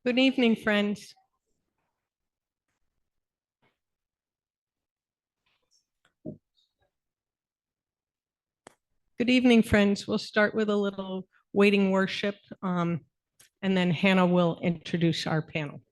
Good evening, friends. Good evening, friends. We'll start with a little waiting worship, and then Hannah will introduce our panel.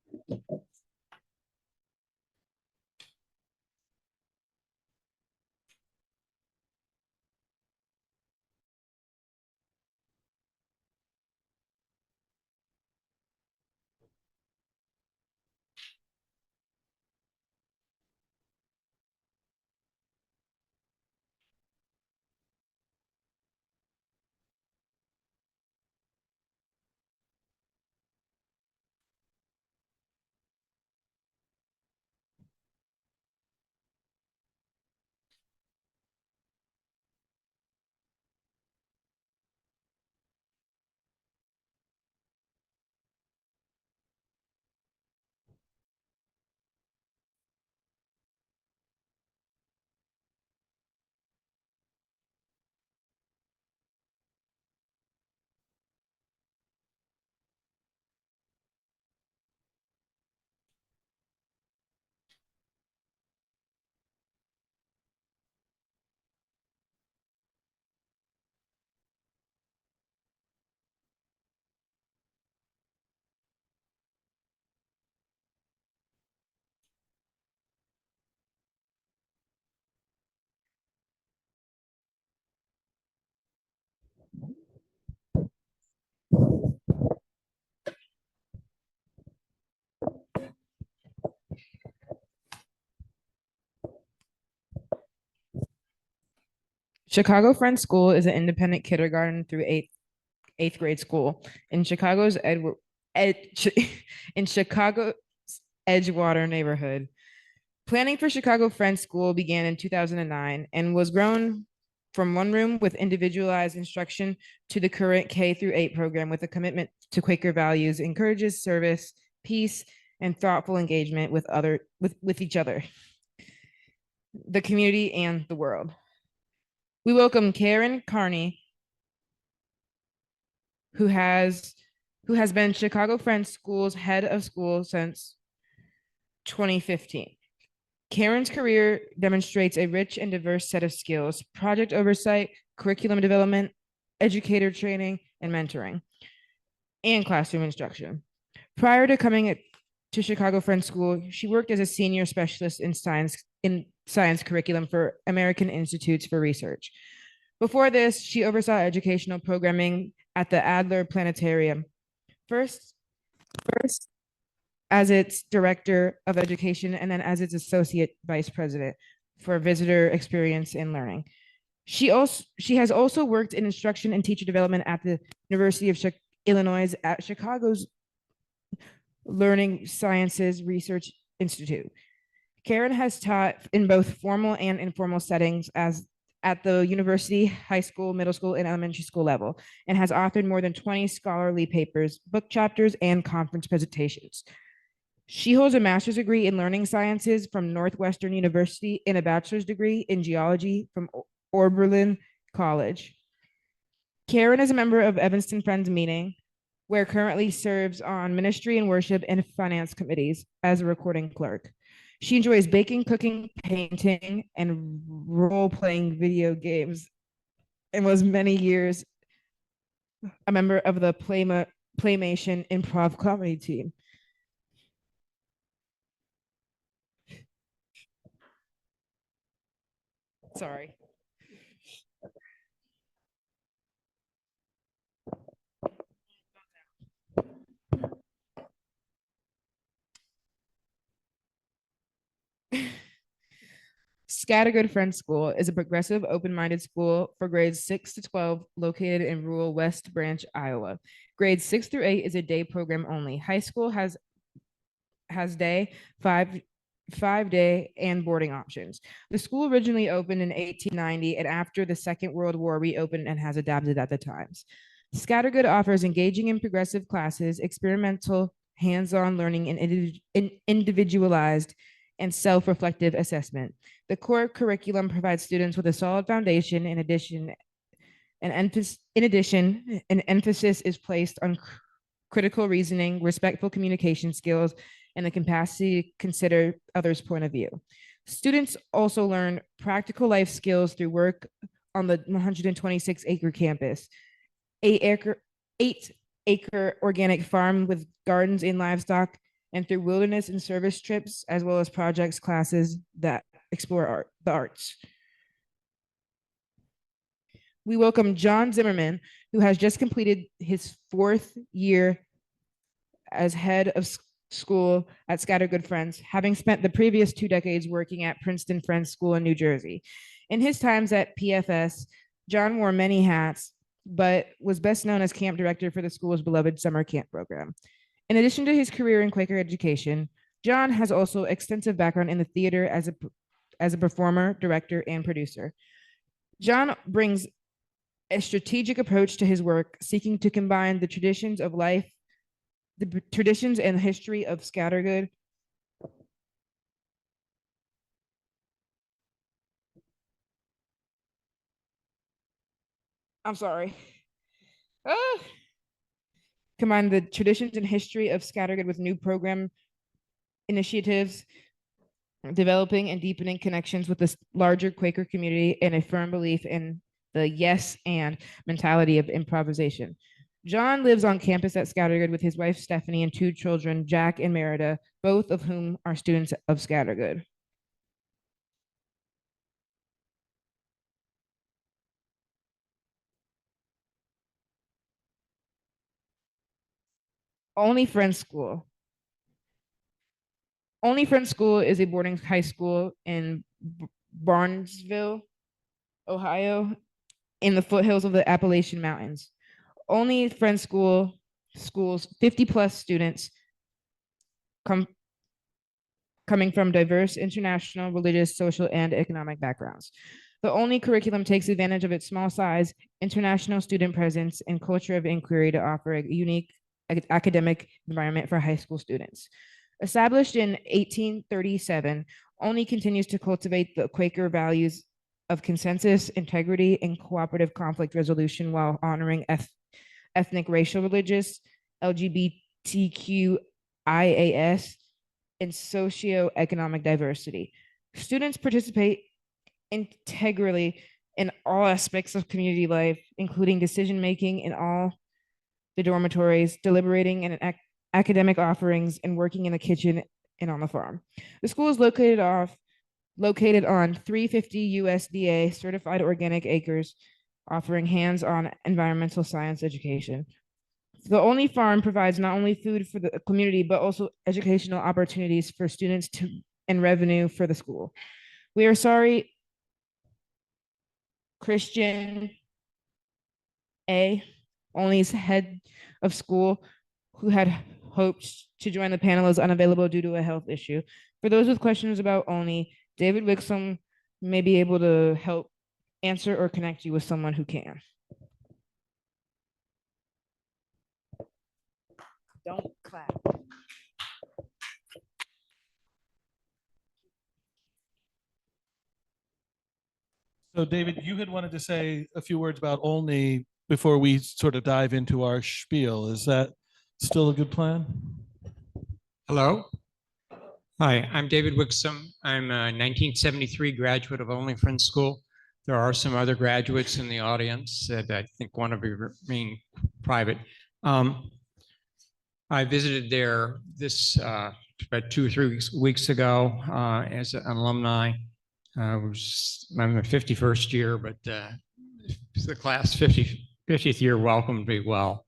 Chicago Friends School is an independent kindergarten through eighth grade school in in Chicago's Edgewater neighborhood. Planning for Chicago Friends School began in 2009 and was grown from one room with individualized instruction to the current K through 8 program with a commitment to Quaker values, encourages service, peace, and thoughtful engagement with each other, the community, and the world. We welcome Karen Carney, who has been Chicago Friends School's head of school since 2015. Karen's career demonstrates a rich and diverse set of skills: project oversight, curriculum development, educator training, and mentoring, and classroom instruction. Prior to coming to Chicago Friends School, she worked as a senior specialist in science curriculum for American Institutes for Research. Before this, she oversaw educational programming at the Adler Planetarium. First as its director of education and then as its associate vice president for visitor experience and learning. She has also worked in instruction and teacher development at the University of Illinois at Chicago's Learning Sciences Research Institute. Karen has taught in both formal and informal settings as at the university, high school, middle school, and elementary school level, and has authored more than 20 scholarly papers, book chapters, and conference presentations. She holds a master's degree in learning sciences from Northwestern University and a bachelor's degree in geology from Oberlin College. Karen is a member of Evanston Friends Meeting, where currently serves on ministry and worship and finance committees as a recording clerk. She enjoys baking, cooking, painting, and role-playing video games, and was many years a member of the Playmation improv comedy team. Sorry. Scattergood Friends School is a progressive, open-minded school for grades 6 to 12 located in rural West Branch, Iowa. Grades 6 through 8 is a day program only. High school has day, five day, and boarding options. The school originally opened in 1890, and after the Second World War reopened and has adapted at the times. Scattergood offers engaging and progressive classes, experimental hands-on learning, and individualized and self-reflective assessment. The core curriculum provides students with a solid foundation. In addition, an emphasis is placed on critical reasoning, respectful communication skills, and the capacity to consider others' point of view. Students also learn practical life skills through work on the 126-acre campus, 8-acre organic farm with gardens and livestock, and through wilderness and service trips, as well as projects classes that explore the arts. We welcome John Zimmerman, who has just completed his 4th year as head of school at Scattergood Friends, having spent the previous 2 decades working at Princeton Friends School in New Jersey. In his times at PFS, John wore many hats, but was best known as camp director for the school's beloved summer camp program. In addition to his career in Quaker education, John has also extensive background in the theater as a performer, director, and producer. John brings a strategic approach to his work, seeking to combine the traditions of life, the traditions and history of Scattergood. I'm sorry. Combine the traditions and history of Scattergood with new program initiatives, developing and deepening connections with the larger Quaker community, and a firm belief in the yes and mentality of improvisation. John lives on campus at Scattergood with his wife Stephanie and 2 children, Jack and Merida, both of whom are students of Scattergood. Olney Friends School. Olney Friends School is a boarding high school in Barnesville, Ohio, in the foothills of the Appalachian Mountains. Olney Friends schools 50+ students coming from diverse international, religious, social, and economic backgrounds. The Olney curriculum takes advantage of its small size, international student presence, and culture of inquiry to offer a unique academic environment for high school students. Established in 1837, Olney continues to cultivate the Quaker values of consensus, integrity, and cooperative conflict resolution while honoring ethnic, racial, religious, LGBTQIAS, and socioeconomic diversity. Students participate integrally in all aspects of community life, including decision-making in all the dormitories, deliberating and academic offerings, and working in the kitchen and on the farm. The school is located on 350 USDA certified organic acres, offering hands-on environmental science education. The Olney farm provides not only food for the community, but also educational opportunities for students and revenue for the school. We are sorry, Christian A., Olney's head of school, who had hoped to join the panel, is unavailable due to a health issue. For those with questions about Olney, David Wixom may be able to help answer or connect you with someone who can. Don't clap. So David, you had wanted to say a few words about Olney before we sort of dive into our spiel. Is that still a good plan? Hello. Hi, I'm David Wixom. I'm a 1973 graduate of Olney Friends School. There are some other graduates in the audience that I think want to be remain private. I visited there about 2 or 3 weeks ago as an alumni. I'm my 51st year, but the class 50th year welcomed me well.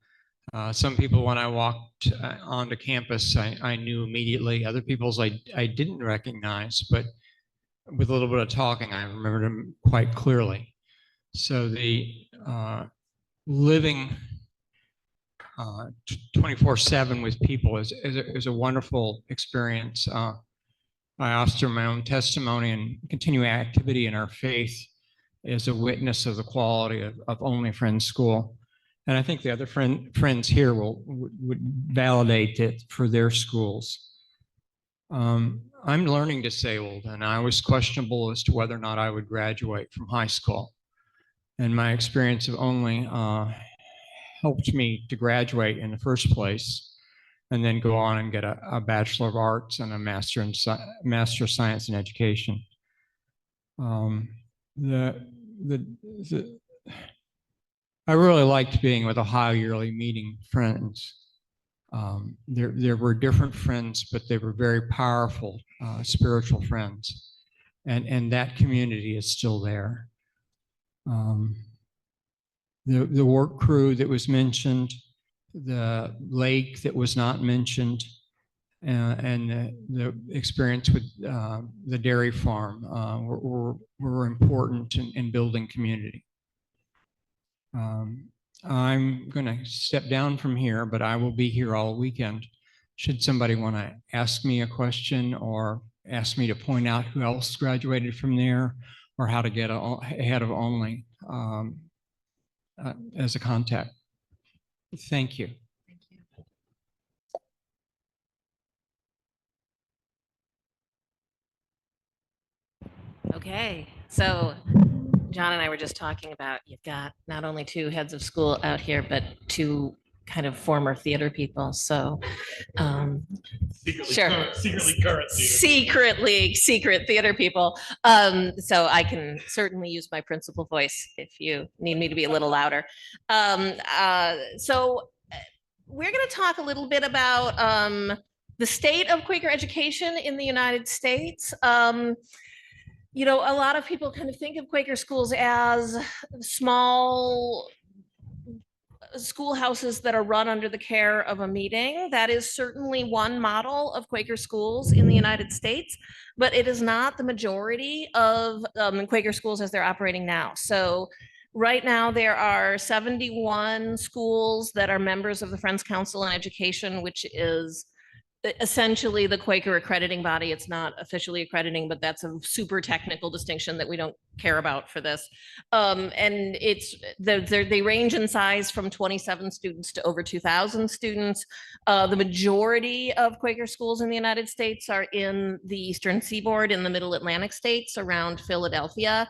Some people, when I walked onto campus, I knew immediately. Other people's I didn't recognize, but with a little bit of talking, I remembered them quite clearly. So the living 24/7 with people is a wonderful experience. I offer my own testimony and continuing activity in our faith as a witness of the quality of Olney Friends School. And I think the other friends here would validate it for their schools. I'm learning disabled, and I was questionable as to whether or not I would graduate from high school. And my experience of Olney helped me to graduate in the first place, and then go on and get a Bachelor of Arts and a Master of Science in Education. I really liked being with Ohio Yearly Meeting friends. There were different friends, but they were very powerful spiritual friends, and that community is still there. The work crew that was mentioned, the lake that was not mentioned, and the experience with the dairy farm were important in building community. I'm going to step down from here, but I will be here all weekend. Should somebody want to ask me a question or ask me to point out who else graduated from there or how to get ahead of Olney as a contact. Thank you. Okay, so John and I were just talking about, you've got not only two heads of school out here, but two kind of former theater people. So sure. Secret theater people. So I can certainly use my principal voice if you need me to be a little louder. So we're going to talk a little bit about the state of Quaker education in the United States. You know, a lot of people kind of think of Quaker schools as small schoolhouses that are run under the care of a meeting. That is certainly one model of Quaker schools in the United States, but it is not the majority of Quaker schools as they're operating now. So right now there are 71 schools that are members of the Friends Council on Education, which is essentially the Quaker accrediting body. It's not officially accrediting, but that's a super technical distinction that we don't care about for this. And they range in size from 27 students to over 2,000 students. The majority of Quaker schools in the United States are in the Eastern Seaboard, in the Middle Atlantic states around Philadelphia.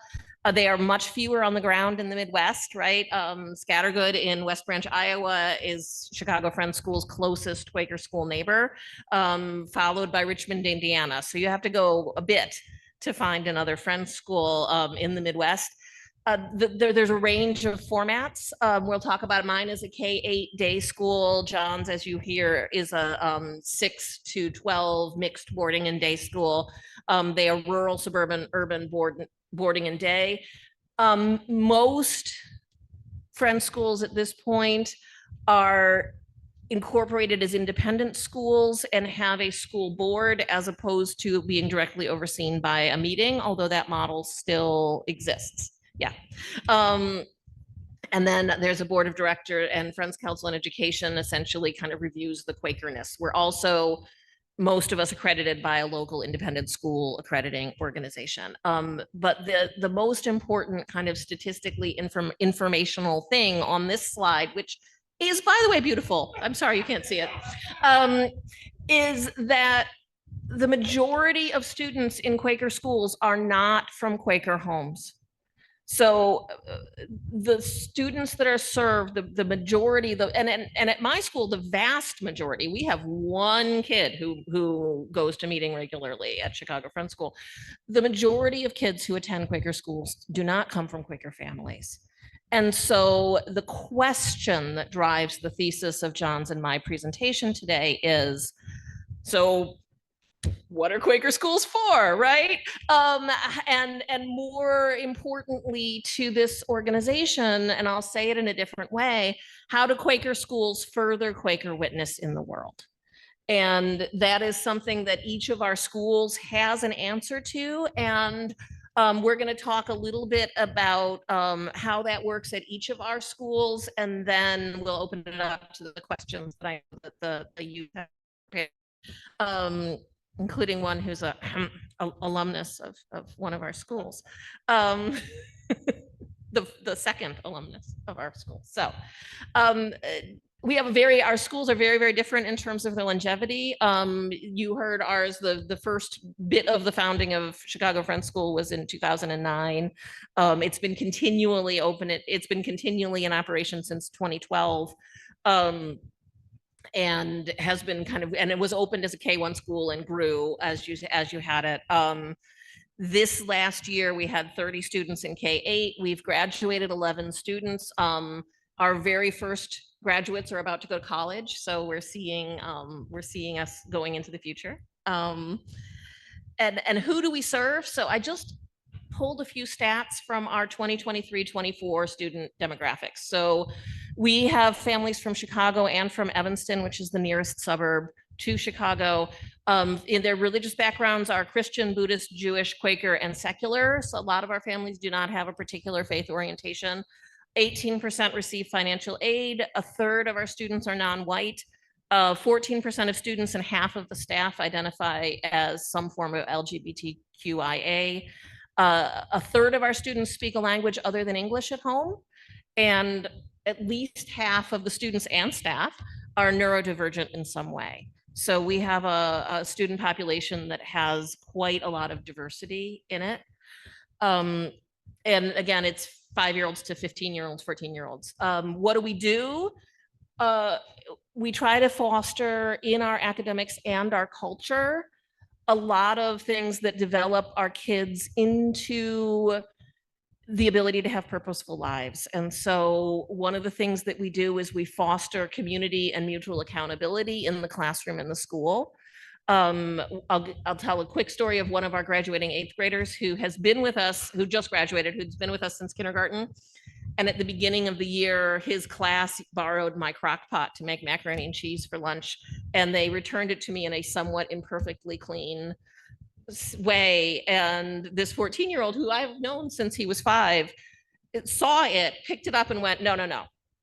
They are much fewer on the ground in the Midwest, right? Scattergood in West Branch, Iowa is Chicago Friends School's closest Quaker school neighbor, followed by Richmond, Indiana. So you have to go a bit to find another Friends school in the Midwest. There's a range of formats. We'll talk about mine as a K-8 day school. John's, as you hear, is a 6 to 12 mixed boarding and day school. They are rural, suburban, urban boarding and day. Most Friends schools at this point are incorporated as independent schools and have a school board as opposed to being directly overseen by a meeting, although that model still exists. Yeah. And then there's a board of director, and Friends Council on Education essentially kind of reviews the Quakerness. We're also, most of us, accredited by a local independent school accrediting organization. But the most important kind of statistically informational thing on this slide, which is, by the way, beautiful, I'm sorry you can't see it, is that the majority of students in Quaker schools are not from Quaker homes. So the students that are served, the majority, and at my school, the vast majority, we have one kid who goes to meeting regularly at Chicago Friends School. The majority of kids who attend Quaker schools do not come from Quaker families. And so the question that drives the thesis of John's and my presentation today is, so what are Quaker schools for, right? And more importantly to this organization, and I'll say it in a different way, how do Quaker schools further Quaker witness in the world? And that is something that each of our schools has an answer to. And we're going to talk a little bit about how that works at each of our schools, and then we'll open it up to the questions that I know that the youth have prepared. Including one who's a alumnus of one of our schools, the second alumnus of our school. So our schools are very, very different in terms of their longevity. You heard ours, the first bit of the founding of Chicago Friends School was in 2009. It's been continually open. It's been continually in operation since 2012. And has been and it was opened as a K-1 school and grew as you had it. This last year, we had 30 students in K-8. We've graduated 11 students. Our very first graduates are about to go to college, so we're seeing us going into the future. And who do we serve? So I just pulled a few stats from our 2023-24 student demographics. So we have families from Chicago and from Evanston, which is the nearest suburb to Chicago. In their religious backgrounds are Christian, Buddhist, Jewish, Quaker, and secular. So a lot of our families do not have a particular faith orientation. 18% receive financial aid. A third of our students are non-white. 14% of students and half of the staff identify as some form of LGBTQIA. A third of our students speak a language other than English at home. And at least half of the students and staff are neurodivergent in some way. So we have a student population that has quite a lot of diversity in it. And again, it's 5-year-olds to 15-year-olds, 14-year-olds. What do? We try to foster in our academics and our culture a lot of things that develop our kids into the ability to have purposeful lives. And so one of the things that we do is we foster community and mutual accountability in the classroom and the school. I'll tell a quick story of one of our graduating 8th graders who has been with us, who just graduated, who's been with us since kindergarten. And at the beginning of the year, his class borrowed my crock pot to make macaroni and cheese for lunch. And they returned it to me in a somewhat imperfectly clean way. And this 14-year-old who I've known since he was 5, saw it, picked it up and went, no,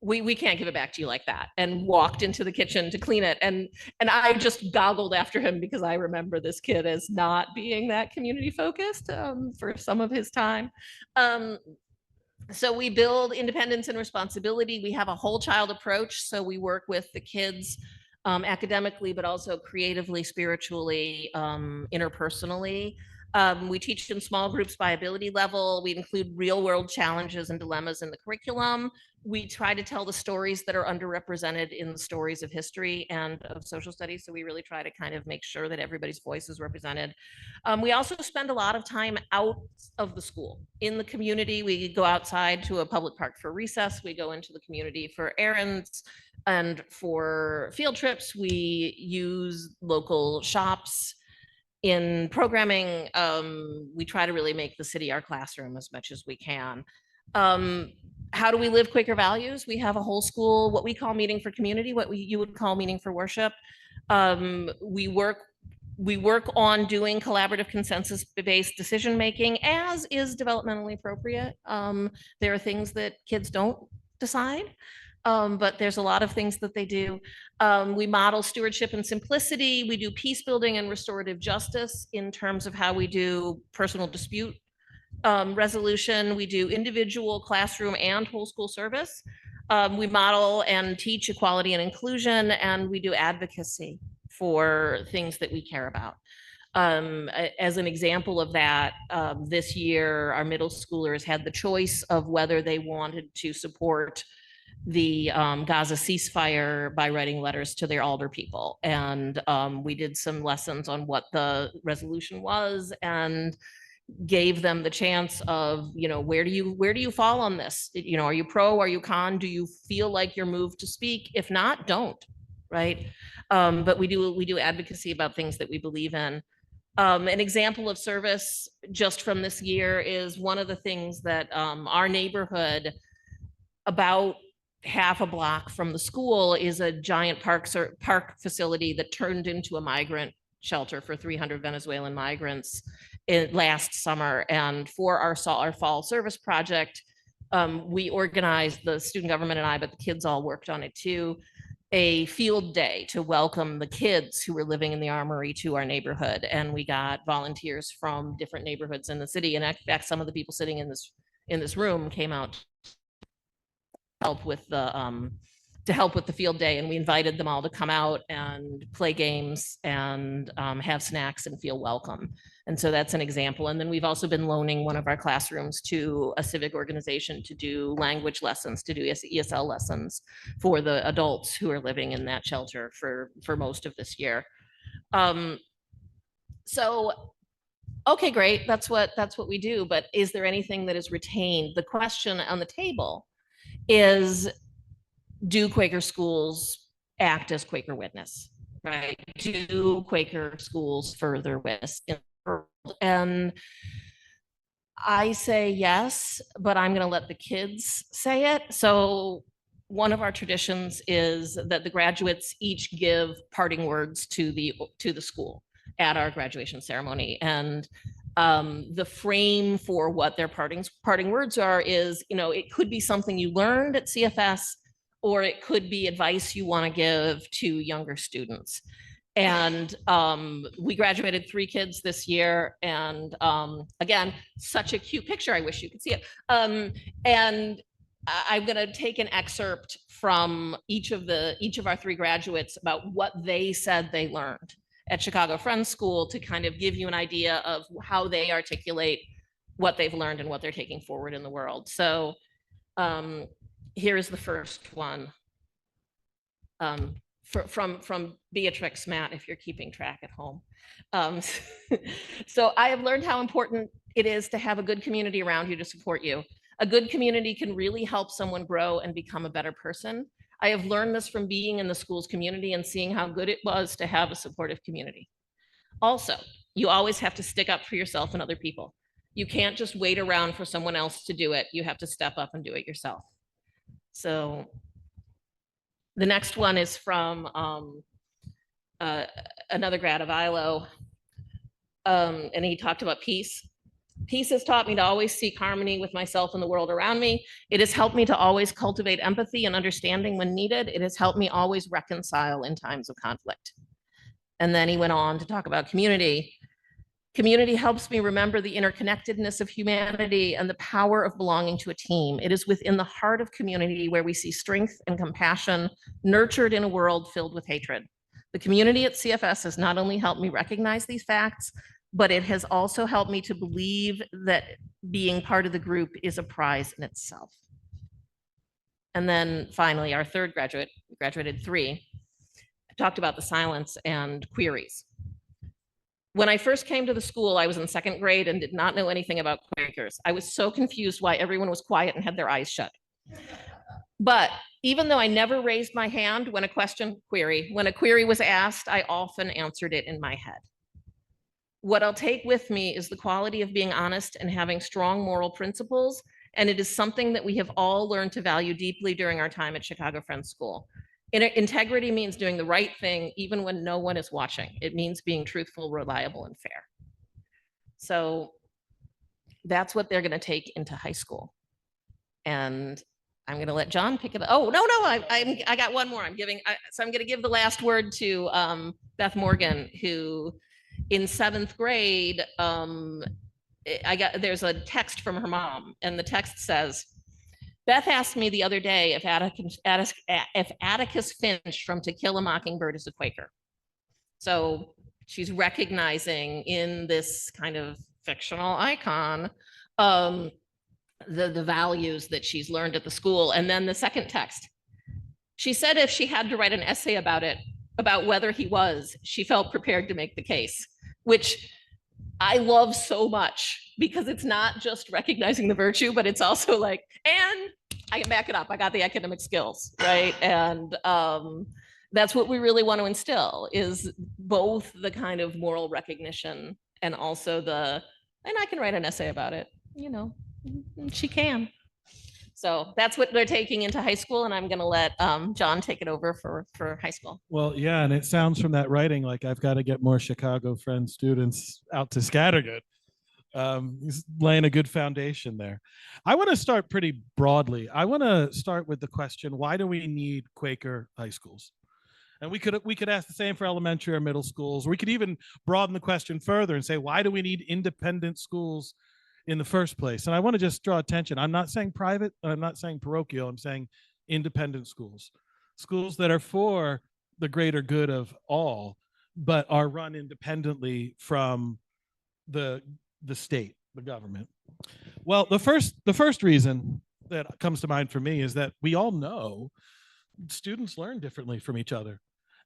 we can't give it back to you like that, and walked into the kitchen to clean it. And I just goggled after him because I remember this kid as not being that community focused for some of his time. So we build independence and responsibility. We have a whole child approach. So we work with the kids academically, but also creatively, spiritually, interpersonally. We teach in small groups by ability level. We include real world challenges and dilemmas in the curriculum. We try to tell the stories that are underrepresented in the stories of history and of social studies. So we really try to kind of make sure that everybody's voice is represented. We also spend a lot of time out of the school in the community. We go outside to a public park for recess. We go into the community for errands and for field trips. We use local shops in programming. We try to really make the city our classroom as much as we can. How do we live Quaker values? We have a whole school, what we call meeting for community, what you would call meeting for worship. We work on doing collaborative consensus-based decision-making as is developmentally appropriate. There are things that kids don't decide, but there's a lot of things that they do. We model stewardship and simplicity. We do peace building and restorative justice in terms of how we do personal dispute resolution. We do individual, classroom, and whole school service. We model and teach equality and inclusion, and we do advocacy for things that we care about. As an example of that, this year, our middle schoolers had the choice of whether they wanted to support the Gaza ceasefire by writing letters to their alder people. And we did some lessons on what the resolution was and gave them the chance of, where do you fall on this? Are you pro, are you con? Do you feel like you're moved to speak? If not, don't, right? But we do advocacy about things that we believe in. An example of service just from this year is one of the things that our neighborhood, about half a block from the school, is a giant park facility that turned into a migrant shelter for 300 Venezuelan migrants last summer. And for our fall service project, we organized, the student government and I, but the kids all worked on it too, a field day to welcome the kids who were living in the Armory to our neighborhood. And we got volunteers from different neighborhoods in the city. And in fact, some of the people sitting in this room came out to help with the to help with the field day, and we invited them all to come out and play games and have snacks and feel welcome. And so that's an example. And then we've also been loaning one of our classrooms to a civic organization to do language lessons, to do ESL lessons for the adults who are living in that shelter for most of this year. So, okay, great. That's what we do. But is there anything that is retained? The question on the table is, do Quaker schools act as Quaker witness, right? Do Quaker schools further witness in the world? And I say yes, but I'm going to let the kids say it. So one of our traditions is that the graduates each give parting words to the school at our graduation ceremony. And the frame for what their parting words are is, it could be something you learned at CFS, or it could be advice you want to give to younger students. And we graduated 3 kids this year. And again, such a cute picture. I wish you could see it. And I'm going to take an excerpt from each of our 3 graduates about what they said they learned at Chicago Friends School, to kind of give you an idea of how they articulate what they've learned and what they're taking forward in the world. So here's the first one from Beatrix Matt, if you're keeping track at home. So I have learned how important it is to have a good community around you to support you. A good community can really help someone grow and become a better person. I have learned this from being in the school's community and seeing how good it was to have a supportive community. Also, you always have to stick up for yourself and other people. You can't just wait around for someone else to do it. You have to step up and do it yourself. So the next one is from another grad of ILO, and he talked about peace. Peace has taught me to always seek harmony with myself and the world around me. It has helped me to always cultivate empathy and understanding when needed. It has helped me always reconcile in times of conflict. And then he went on to talk about community. Community helps me remember the interconnectedness of humanity and the power of belonging to a team. It is within the heart of community where we see strength and compassion nurtured in a world filled with hatred. The community at CFS has not only helped me recognize these facts, but it has also helped me to believe that being part of the group is a prize in itself. And then finally, our third graduate, graduated 3, talked about the silence and queries. When I first came to the school, I was in 2nd grade and did not know anything about Quakers. I was so confused why everyone was quiet and had their eyes shut. But even though I never raised my hand when a query was asked, I often answered it in my head. What I'll take with me is the quality of being honest and having strong moral principles. And it is something that we have all learned to value deeply during our time at Chicago Friends School. Integrity means doing the right thing even when no one is watching. It means being truthful, reliable, and fair. So that's what they're going to take into high school. And I'm going to let John pick it up. Oh, no, I got one more. So I'm going to give the last word to Beth Morgan, who in 7th grade, there's a text from her mom, and the text says, Beth asked me the other day if Atticus Finch from To Kill a Mockingbird is a Quaker. So she's recognizing in this kind of fictional icon the values that she's learned at the school. And then the second text, she said if she had to write an essay about whether he was, she felt prepared to make the case, which I love so much, because it's not just recognizing the virtue, but it's also like, and I can back it up. I got the academic skills, right? And that's what we really want to instill, is both the kind of moral recognition and also and I can write an essay about it, she can. So that's what they're taking into high school, and I'm going to let John take it over for high school. Well, yeah, and it sounds from that writing like I've got to get more Chicago Friends students out to Scattergood. He's laying a good foundation there. I want to start pretty broadly. I want to start with the question, why do we need Quaker high schools? And we could ask the same for elementary or middle schools. We could even broaden the question further and say, why do we need independent schools in the first place? And I want to just draw attention. I'm not saying private, I'm not saying parochial, I'm saying independent schools. schools that are for the greater good of all, but are run independently from the state, the government? Well, the first reason that comes to mind for me is that we all know students learn differently from each other.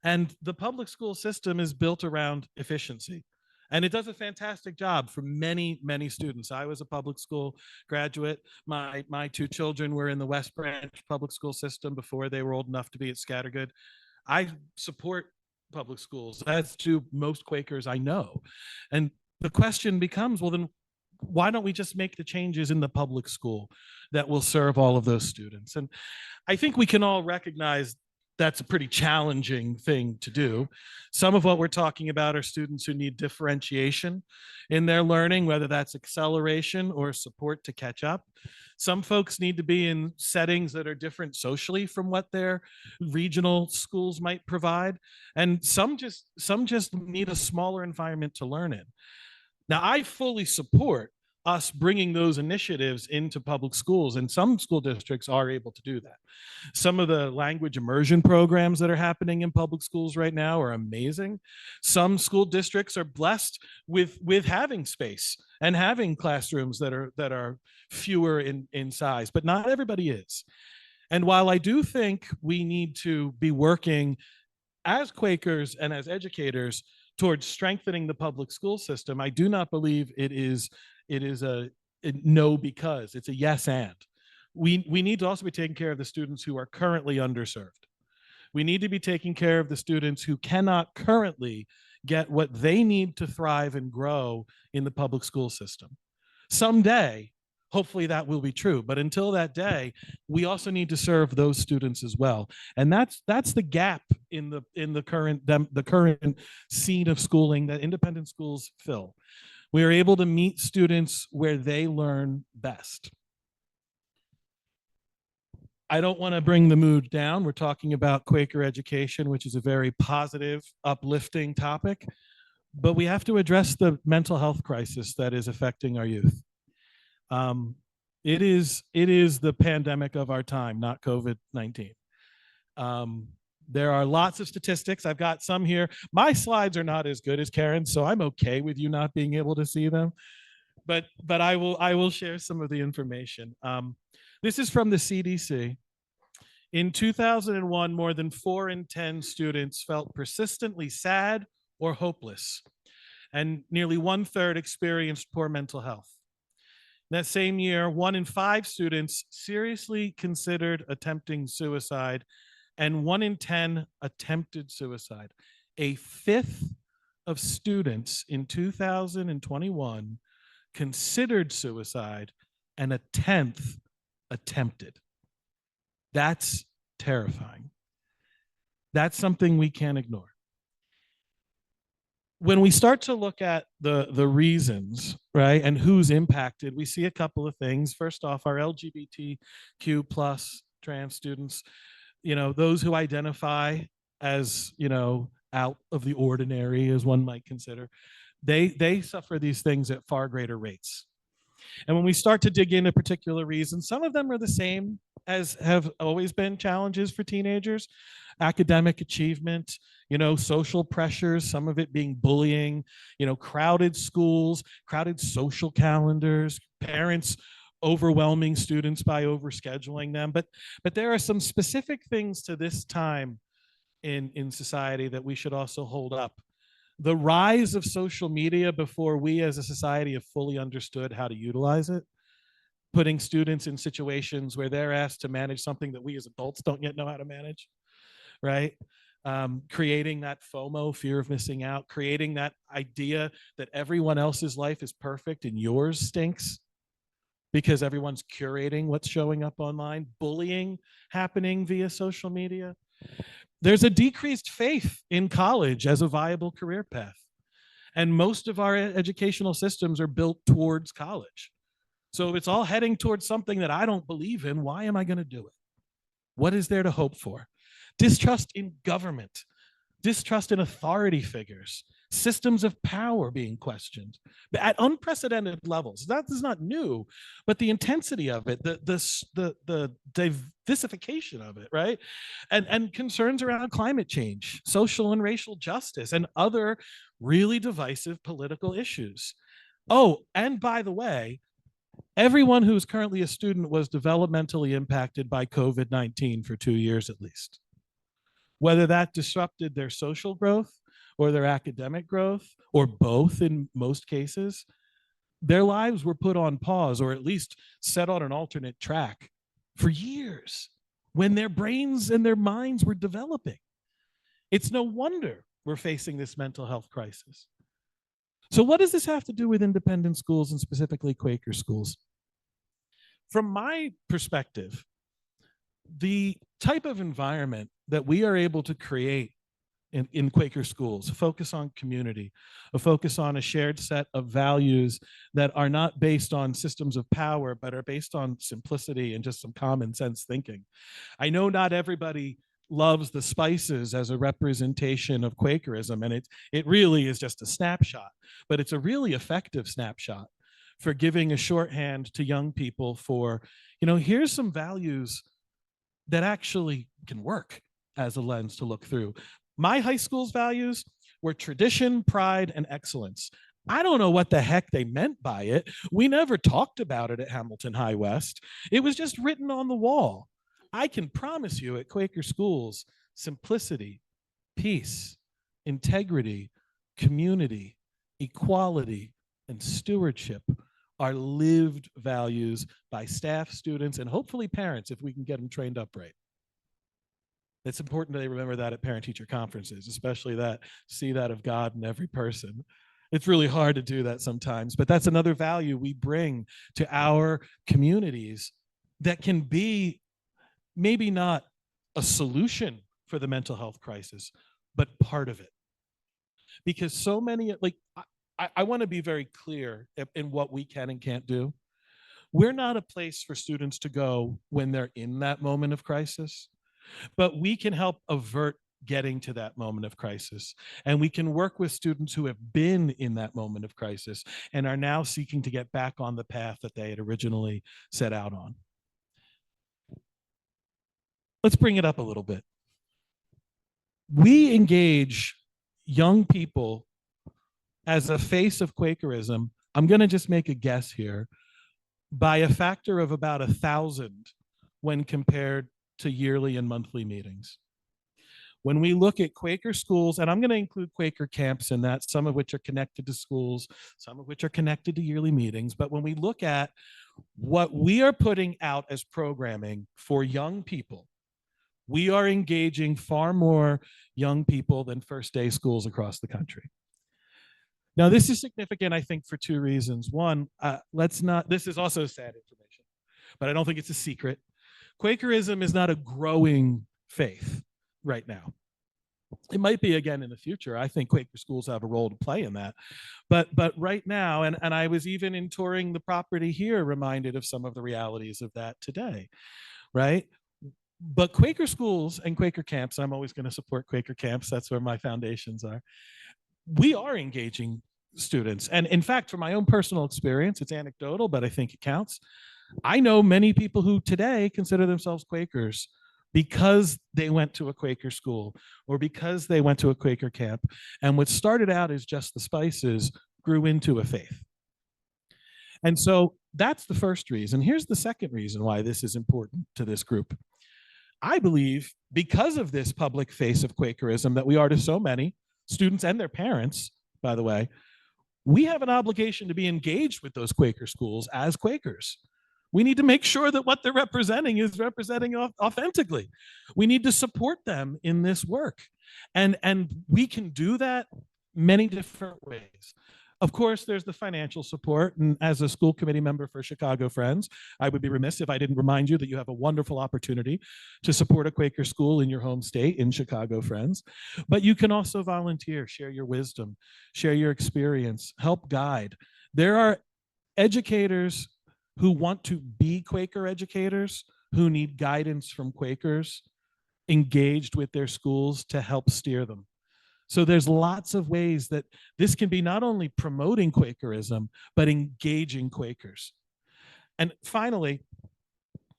And the public school system is built around efficiency. And it does a fantastic job for many, many students. I was a public school graduate. My two children were in the West Branch public school system before they were old enough to be at Scattergood. I support public schools, as do most Quakers I know. And the question becomes, well, then why don't we just make the changes in the public school that will serve all of those students? And I think we can all recognize that's a pretty challenging thing to do. Some of what we're talking about are students who need differentiation in their learning, whether that's acceleration or support to catch up. Some folks need to be in settings that are different socially from what their regional schools might provide. And some just need a smaller environment to learn in. Now, I fully support us bringing those initiatives into public schools, and some school districts are able to do that. Some of the language immersion programs that are happening in public schools right now are amazing. Some school districts are blessed with having space and having classrooms that are fewer in size, but not everybody is. And while I do think we need to be working as Quakers and as educators towards strengthening the public school system, I do not believe it is a no because. It's a yes and. We need to also be taking care of the students who are currently underserved. We need to be taking care of the students who cannot currently get what they need to thrive and grow in the public school system. Someday, hopefully that will be true. But until that day, we also need to serve those students as well. And that's the gap in the current scene of schooling that independent schools fill. We are able to meet students where they learn best. I don't want to bring the mood down. We're talking about Quaker education, which is a very positive, uplifting topic, but we have to address the mental health crisis that is affecting our youth. It is the pandemic of our time, not COVID-19. There are lots of statistics. I've got some here. My slides are not as good as Karen's, so I'm okay with you not being able to see them. But I will share some of the information. This is from the CDC. In 2001, more than 4 in 10 students felt persistently sad or hopeless, and nearly 1/3 experienced poor mental health. That same year, 1 in 5 students seriously considered attempting suicide, and 1 in 10 attempted suicide. A fifth of students in 2021 considered suicide, and a 10th attempted. That's terrifying. That's something we can't ignore. When we start to look at the reasons, right, and who's impacted, we see a couple of things. First off, our LGBTQ plus trans students, those who identify as, out of the ordinary, as one might consider, they suffer these things at far greater rates. And when we start to dig into particular reasons, some of them are the same as have always been challenges for teenagers: academic achievement, social pressures, some of it being bullying, crowded schools, crowded social calendars, parents overwhelming students by overscheduling them. But there are some specific things to this time in society that we should also hold up. The rise of social media before we as a society have fully understood how to utilize it, putting students in situations where they're asked to manage something that we as adults don't yet know how to manage, right? Creating that FOMO, fear of missing out, creating that idea that everyone else's life is perfect and yours stinks because everyone's curating what's showing up online, bullying happening via social media. There's a decreased faith in college as a viable career path. And most of our educational systems are built towards college. So if it's all heading towards something that I don't believe in, why am I going to do it? What is there to hope for? Distrust in government, distrust in authority figures, systems of power being questioned at unprecedented levels. That is not new, but the intensity of it, the divisification of it, right? And concerns around climate change, social and racial justice, and other really divisive political issues. Oh, and by the way, everyone who's currently a student was developmentally impacted by COVID-19 for 2 years at least. Whether that disrupted their social growth or their academic growth, or both in most cases, their lives were put on pause or at least set on an alternate track for years when their brains and their minds were developing. It's no wonder we're facing this mental health crisis. So what does this have to do with independent schools and specifically Quaker schools? From my perspective, the type of environment that we are able to create in Quaker schools, a focus on community, a focus on a shared set of values that are not based on systems of power, but are based on simplicity and just some common sense thinking. I know not everybody loves the spices as a representation of Quakerism, and it really is just a snapshot, but it's a really effective snapshot for giving a shorthand to young people for, here's some values that actually can work as a lens to look through. My high school's values were tradition, pride, and excellence. I don't know what the heck they meant by it. We never talked about it at Hamilton High West. It was just written on the wall. I can promise you at Quaker schools, simplicity, peace, integrity, community, equality, and stewardship are lived values by staff, students, and hopefully parents if we can get them trained up right. It's important that they remember that at parent-teacher conferences, especially see that of God in every person. It's really hard to do that sometimes, but that's another value we bring to our communities that can be maybe not a solution for the mental health crisis, but part of it. Because so many, I want to be very clear in what we can and can't do. We're not a place for students to go when they're in that moment of crisis. But we can help avert getting to that moment of crisis. And we can work with students who have been in that moment of crisis and are now seeking to get back on the path that they had originally set out on. Let's bring it up a little bit. We engage young people as a face of Quakerism. I'm going to just make a guess here, by a factor of about 1,000 when compared to yearly and monthly meetings. When we look at Quaker schools, and I'm going to include Quaker camps in that, some of which are connected to schools, some of which are connected to yearly meetings, but when we look at what we are putting out as programming for young people, we are engaging far more young people than first day schools across the country. Now, this is significant, I think, for two reasons. One, this is also sad information, but I don't think it's a secret. Quakerism is not a growing faith right now. It might be again in the future. I think Quaker schools have a role to play in that. But right now, and I was even in touring the property here reminded of some of the realities of that today, right? But Quaker schools and Quaker camps, I'm always going to support Quaker camps. That's where my foundations are. We are engaging students. And in fact, from my own personal experience, it's anecdotal, but I think it counts. I know many people who today consider themselves Quakers because they went to a Quaker school or because they went to a Quaker camp. And what started out as just the spices grew into a faith. And so that's the first reason. Here's the second reason why this is important to this group. I believe because of this public face of Quakerism that we are to so many students and their parents, by the way, we have an obligation to be engaged with those Quaker schools as Quakers. We need to make sure that what they're representing is representing authentically. We need to support them in this work. And we can do that many different ways. Of course, there's the financial support. And as a school committee member for Chicago Friends, I would be remiss if I didn't remind you that you have a wonderful opportunity to support a Quaker school in your home state in Chicago Friends. But you can also volunteer, share your wisdom, share your experience, help guide. There are educators who want to be Quaker educators, who need guidance from Quakers engaged with their schools to help steer them. So there's lots of ways that this can be not only promoting Quakerism, but engaging Quakers. And finally,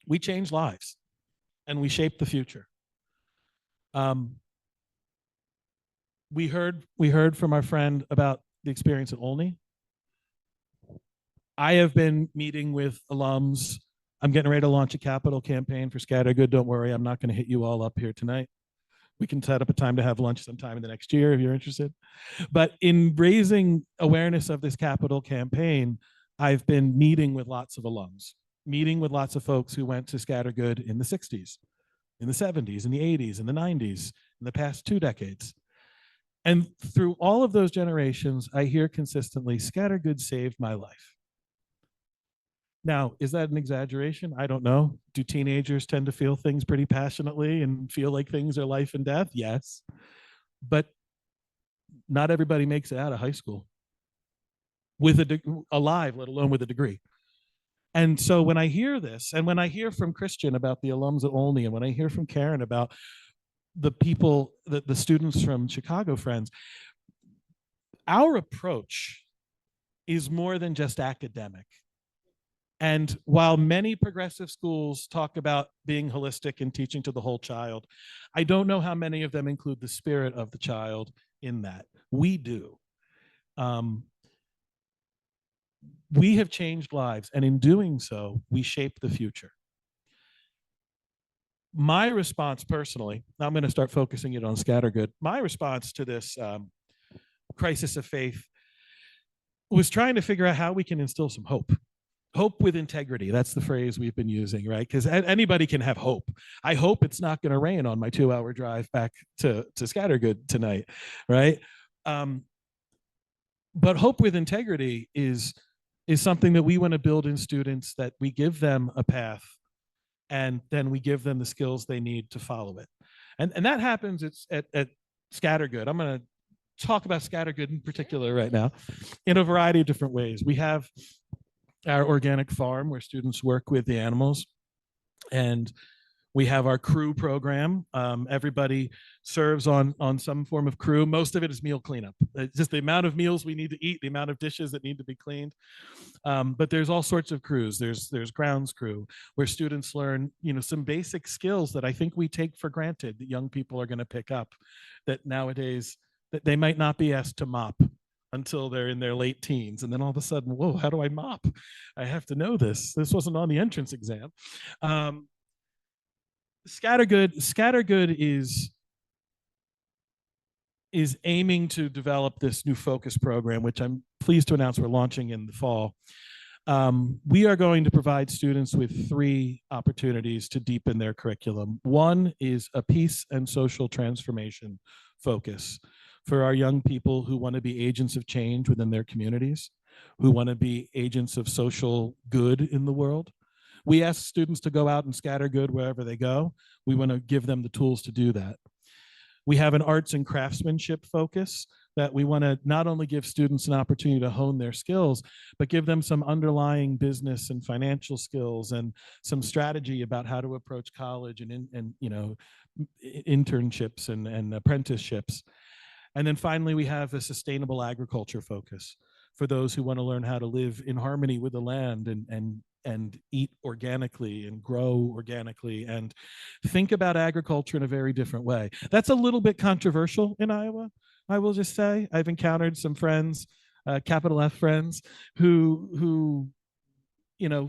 we change lives and we shape the future. We heard from our friend about the experience at Olney. I have been meeting with alums. I'm getting ready to launch a capital campaign for Scattergood. Don't worry, I'm not going to hit you all up here tonight. We can set up a time to have lunch sometime in the next year if you're interested. But in raising awareness of this capital campaign, I've been meeting with lots of alums, meeting with lots of folks who went to Scattergood in the 60s, in the 70s, in the 80s, in the 90s, in the past 2 decades. And through all of those generations, I hear consistently, Scattergood saved my life. Now, is that an exaggeration? I don't know. Do teenagers tend to feel things pretty passionately and feel like things are life and death? Yes. But not everybody makes it out of high school with alive, let alone with a degree. And so when I hear this, and when I hear from Christian about the alums at Olney, and when I hear from Karen about the people, the students from Chicago Friends, our approach is more than just academic. And while many progressive schools talk about being holistic and teaching to the whole child, I don't know how many of them include the spirit of the child in that. We do. We have changed lives, and in doing so, we shape the future. My response personally, now I'm going to start focusing it on Scattergood. My response to this crisis of faith was trying to figure out how we can instill some hope. Hope with integrity. That's the phrase we've been using, right? Because anybody can have hope. I hope it's not going to rain on my 2-hour drive back to Scattergood tonight, right? But hope with integrity is something that we want to build in students, that we give them a path and then we give them the skills they need to follow it. And that happens at Scattergood. I'm going to talk about Scattergood in particular right now in a variety of different ways. We have our organic farm where students work with the animals, and we have our crew program. Everybody serves on some form of crew. Most of it is meal cleanup. It's just the amount of meals we need to eat, the amount of dishes that need to be cleaned. But there's all sorts of crews. There's grounds crew where students learn, some basic skills that I think we take for granted that young people are going to pick up, that nowadays that they might not be asked to mop until they're in their late teens. And then all of a sudden, whoa, how do I mop? I have to know this. This wasn't on the entrance exam. Scattergood is aiming to develop this new focus program, which I'm pleased to announce we're launching in the fall. We are going to provide students with 3 opportunities to deepen their curriculum. One is a peace and social transformation focus for our young people who want to be agents of change within their communities, who want to be agents of social good in the world. We ask students to go out and scatter good wherever they go. We want to give them the tools to do that. We have an arts and craftsmanship focus that we want to not only give students an opportunity to hone their skills, but give them some underlying business and financial skills and some strategy about how to approach college and internships and apprenticeships. And then finally, we have a sustainable agriculture focus for those who want to learn how to live in harmony with the land and eat organically and grow organically and think about agriculture in a very different way. That's a little bit controversial in Iowa, I will just say. I've encountered some friends, capital F friends, who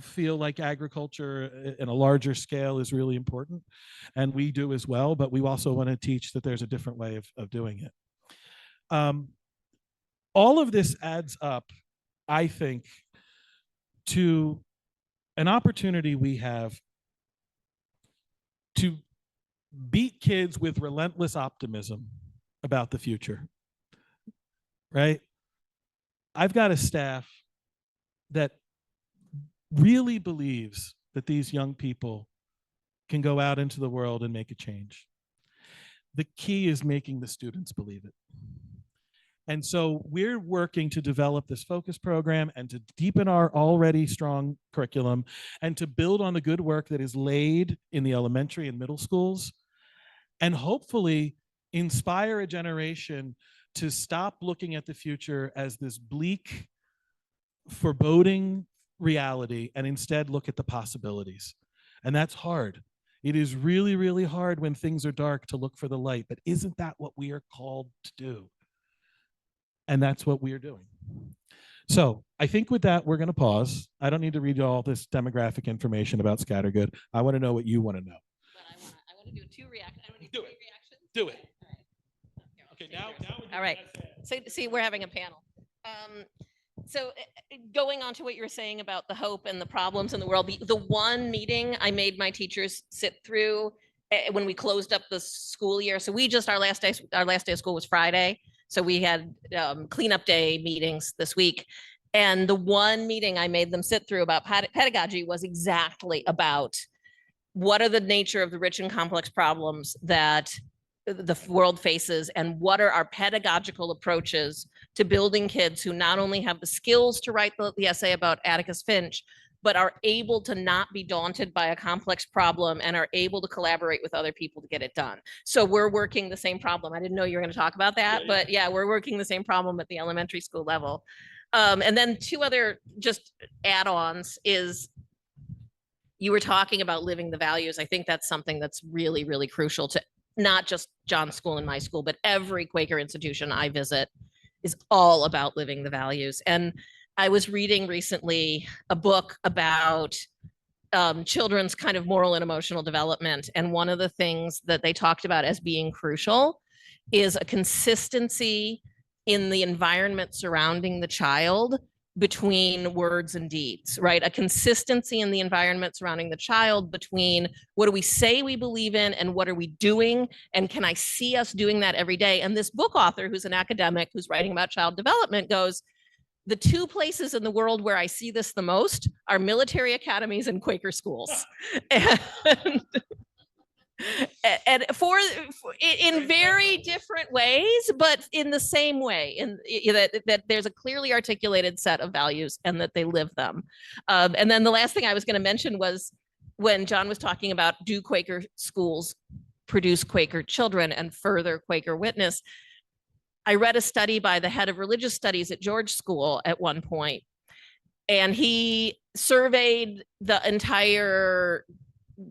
feel like agriculture in a larger scale is really important. And we do as well, but we also want to teach that there's a different way of doing it. All of this adds up, I think, to an opportunity we have to beat kids with relentless optimism about the future, right? I've got a staff that really believes that these young people can go out into the world and make a change. The key is making the students believe it. And so we're working to develop this focus program and to deepen our already strong curriculum and to build on the good work that is laid in the elementary and middle schools, and hopefully inspire a generation to stop looking at the future as this bleak, foreboding reality and instead look at the possibilities. And that's hard. It is really, really hard when things are dark to look for the light, but isn't that what we are called to do? And that's what we are doing. So I think with that, we're going to pause. I don't need to read you all this demographic information about Scattergood. I want to know what you want to know. But I want to do two reactions. Do it. Do it. Okay, now All right. So see, we're having a panel. So going on to what you were saying about the hope and the problems in the world, the one meeting I made my teachers sit through when we closed up the school year. So our last day of school was Friday. So we had cleanup day meetings this week. And the one meeting I made them sit through about pedagogy was exactly about what are the nature of the rich and complex problems that the world faces, and what are our pedagogical approaches to building kids who not only have the skills to write the essay about Atticus Finch, but are able to not be daunted by a complex problem and are able to collaborate with other people to get it done. So we're working the same problem. I didn't know you were going to talk about that, but yeah, we're working the same problem at the elementary school level. And then two other just add-ons is you were talking about living the values. I think that's something that's really, really crucial to not just John's school and my school, but every Quaker institution I visit is all about living the values. And I was reading recently a book about children's kind of moral and emotional development. And one of the things that they talked about as being crucial is a consistency in the environment surrounding the child between words and deeds, right? A consistency in the environment surrounding the child between what do we say we believe in and what are we doing? And can I see us doing that every day? And this book author, who's an academic who's writing about child development, goes, the two places in the world where I see this the most are military academies and Quaker schools. And in very different ways, but in the same way, that there's a clearly articulated set of values and that they live them. And then the last thing I was going to mention was when John was talking about, do Quaker schools produce Quaker children and further Quaker witness? I read a study by the head of religious studies at George School at one point, and he surveyed the entire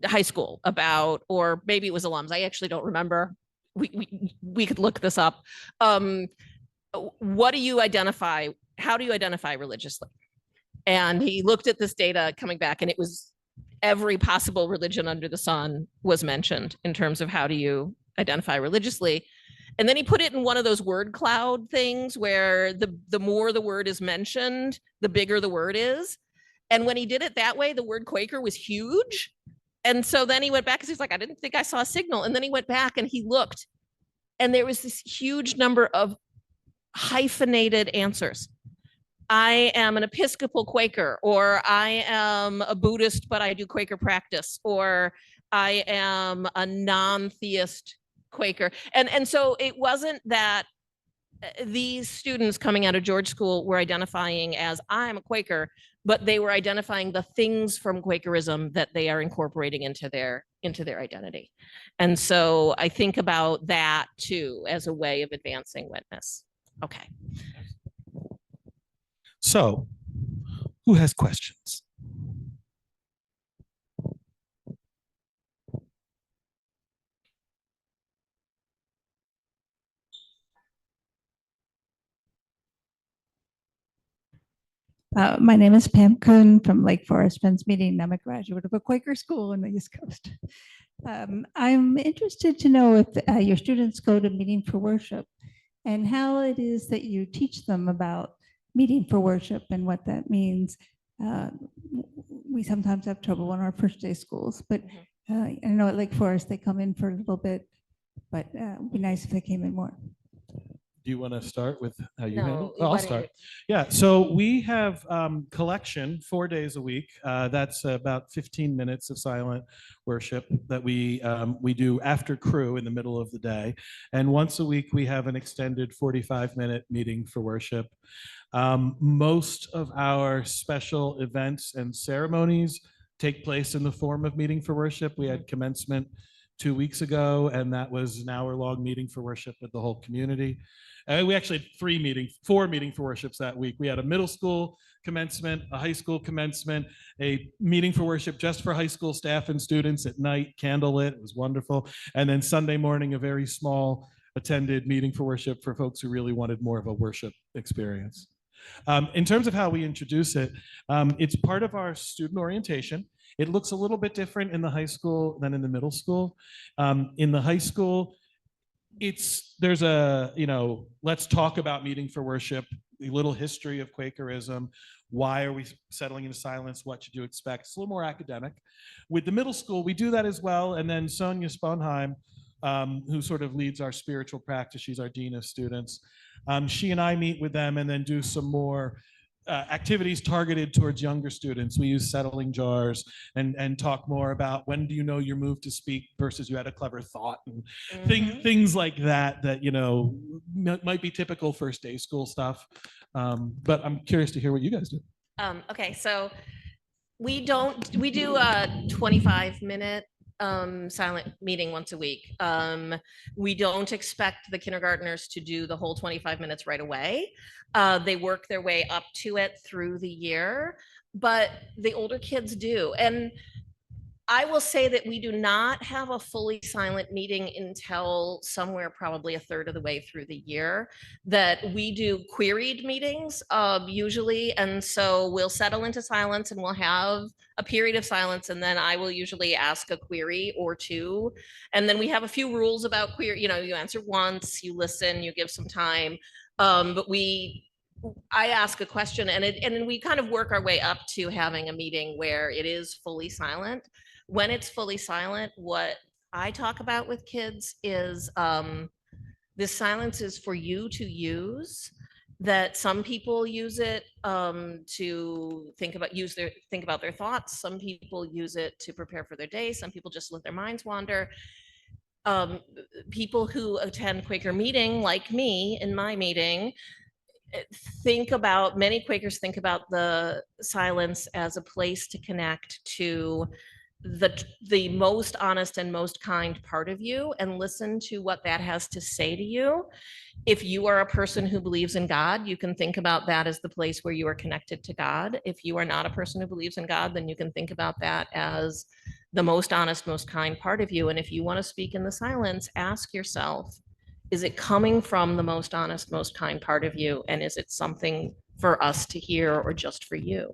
high school about, or maybe it was alums, I actually don't remember. We could look this up. What do you identify? How do you identify religiously? And he looked at this data coming back, and it was every possible religion under the sun was mentioned in terms of how do you identify religiously. And then he put it in one of those word cloud things where the more the word is mentioned, the bigger the word is. And when he did it that way, the word Quaker was huge. And so then he went back because he's like, I didn't think I saw a signal. And then he went back and he looked, and there was this huge number of hyphenated answers. I am an Episcopal Quaker, or I am a Buddhist, but I do Quaker practice, or I am a non-theist Quaker. And so it wasn't that these students coming out of George School were identifying as I'm a Quaker, but they were identifying the things from Quakerism that they are incorporating into their identity. And so I think about that too as a way of advancing witness. Okay. So, who has questions? My name is Pam Kuhn from Lake Forest, Penns Meeting. I'm a graduate of a Quaker school on the East Coast. I'm interested to know if your students go to Meeting for Worship and how it is that you teach them about Meeting for Worship and what that means. We sometimes have trouble in our first day schools, but I know at Lake Forest they come in for a little bit, but it would be nice if they came in more. Do you want to start with how you No, handle it? why I'll don't start. you? Yeah, so we have collection 4 days a week. That's about 15 minutes of silent worship that we do after crew in the middle of the day. And once a week, we have an extended 45-minute meeting for worship. Most of our special events and ceremonies take place in the form of meeting for worship. We had commencement 2 weeks ago, and that was an hour-long meeting for worship with the whole community. And we actually had four meeting for worships that week. We had a middle school commencement, a high school commencement, a meeting for worship just for high school staff and students at night, candlelit. It was wonderful. And then Sunday morning, a very small attended meeting for worship for folks who really wanted more of a worship experience. In terms of how we introduce it, it's part of our student orientation. It looks a little bit different in the high school than in the middle school. In the high school, there's a, let's talk about meeting for worship, a little history of Quakerism. Why are we settling into silence? What should you expect? It's a little more academic. With the middle school, we do that as well. And then Sonia Sponheim, who sort of leads our spiritual practice, she's our dean of students. She and I meet with them and then do some more activities targeted towards younger students. We use settling jars and talk more about when do you know you're moved to speak versus you had a clever thought and things like that might be typical first day school stuff. But I'm curious to hear what you guys do. Okay, so we do a 25-minute silent meeting once a week. We don't expect the kindergartners to do the whole 25 minutes right away. They work their way up to it through the year, but the older kids do. And I will say that we do not have a fully silent meeting until somewhere probably a third of the way through the year, that we do queried meetings usually. And so we'll settle into silence and we'll have a period of silence. And then I will usually ask a query or two. And then we have a few rules about query, you answer once, you listen, you give some time. But I ask a question and then we kind of work our way up to having a meeting where it is fully silent. When it's fully silent, what I talk about with kids is this silence is for you to use, that some people use it to think about their thoughts. Some people use it to prepare for their day. Some people just let their minds wander. People who attend Quaker meeting, like me in my meeting, many Quakers think about the silence as a place to connect to the most honest and most kind part of you and listen to what that has to say to you. If you are a person who believes in God, you can think about that as the place where you are connected to God. If you are not a person who believes in God, then you can think about that as the most honest, most kind part of you. And if you want to speak in the silence, ask yourself, is it coming from the most honest, most kind part of you? And is it something for us to hear or just for you?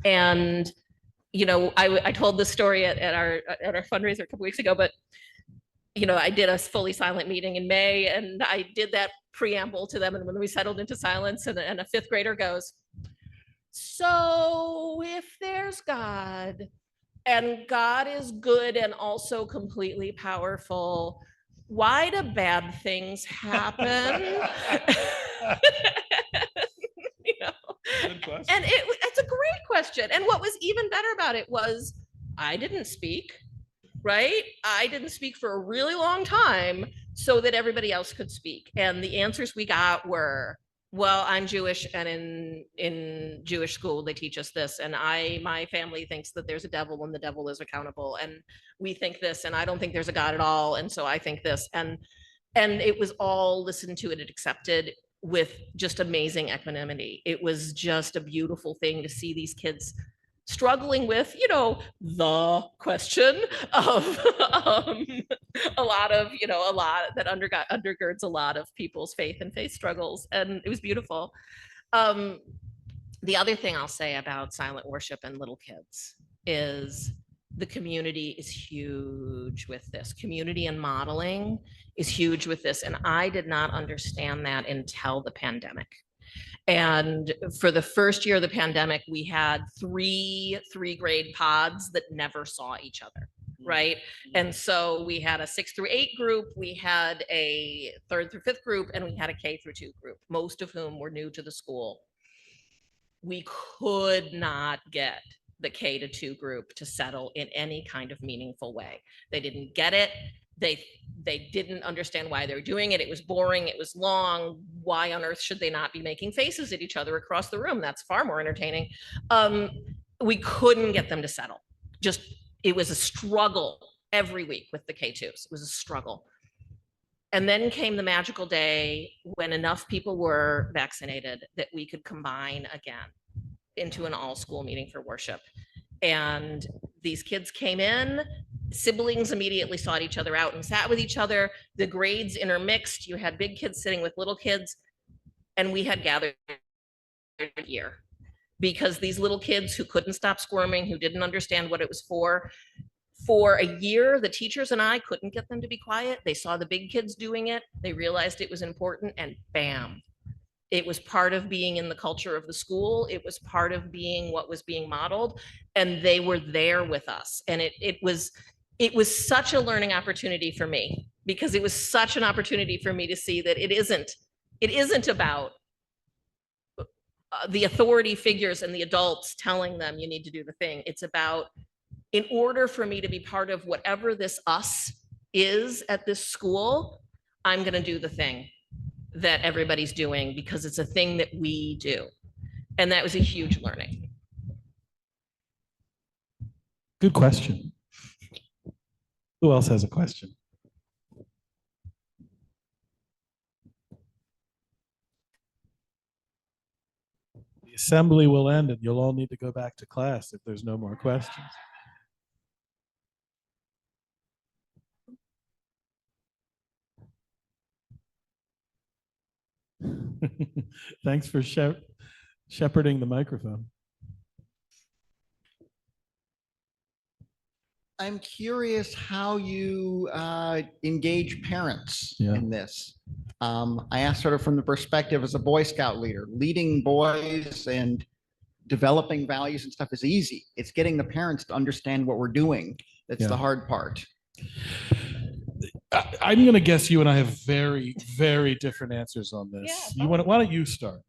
And I told this story at our fundraiser a couple weeks ago, but I did a fully silent meeting in May, and I did that preamble to them. And when we settled into silence, and a fifth grader goes, "So if there's God, and God is good and also completely powerful, why do bad things happen?" And it's a great question. And what was even better about it was I didn't speak, right? I didn't speak for a really long time so that everybody else could speak. And the answers we got were, well, I'm Jewish, and in Jewish school, they teach us this. And my family thinks that there's a devil and the devil is accountable. And we think this, and I don't think there's a God at all. And so I think this. And it was all listened to and accepted with just amazing equanimity. It was just a beautiful thing to see these kids struggling with, the question of a lot that undergirds a lot of people's faith and faith struggles. And it was beautiful. The other thing I'll say about silent worship and little kids is the community is huge with this. Community and modeling is huge with this. And I did not understand that until the pandemic. And for the first year of the pandemic, we had three grade pods that never saw each other, right? And so we had a 6th through 8 group, we had a 3rd through 5th group, and we had a K through 2 group, most of whom were new to the school. We could not get the K to 2 group to settle in any kind of meaningful way. They didn't get it. They didn't understand why they were doing it. It was boring. It was long. Why on earth should they not be making faces at each other across the room? That's far more entertaining. We couldn't get them to settle. It was a struggle every week with the K2s. It was a struggle. And then came the magical day when enough people were vaccinated that we could combine again into an all-school meeting for worship. And these kids came in, siblings immediately sought each other out and sat with each other. The grades intermixed. You had big kids sitting with little kids, and we had gathered here because these little kids who couldn't stop squirming, who didn't understand what it was for a year, the teachers and I couldn't get them to be quiet. They saw the big kids doing it. They realized it was important, and bam, it was part of being in the culture of the school. It was part of being what was being modeled, and they were there with us. And it was such a learning opportunity for me, because it was such an opportunity for me to see that it isn't about the authority figures and the adults telling them you need to do the thing. It's about, in order for me to be part of whatever this us is at this school, I'm going to do the thing that everybody's doing because it's a thing that we do. And that was a huge learning. Good question. Who else has a question? The assembly will end and you'll all need to go back to class if there's no more questions. Thanks for shepherding the microphone. I'm curious how you engage parents Yeah. in this. I asked sort of from the perspective as a Boy Scout leader. Leading boys and developing values and stuff is easy. It's getting the parents to understand what we're doing that's Yeah. the hard part. I'm going to guess you and I have very, very different answers on this. Yeah, Why don't you start?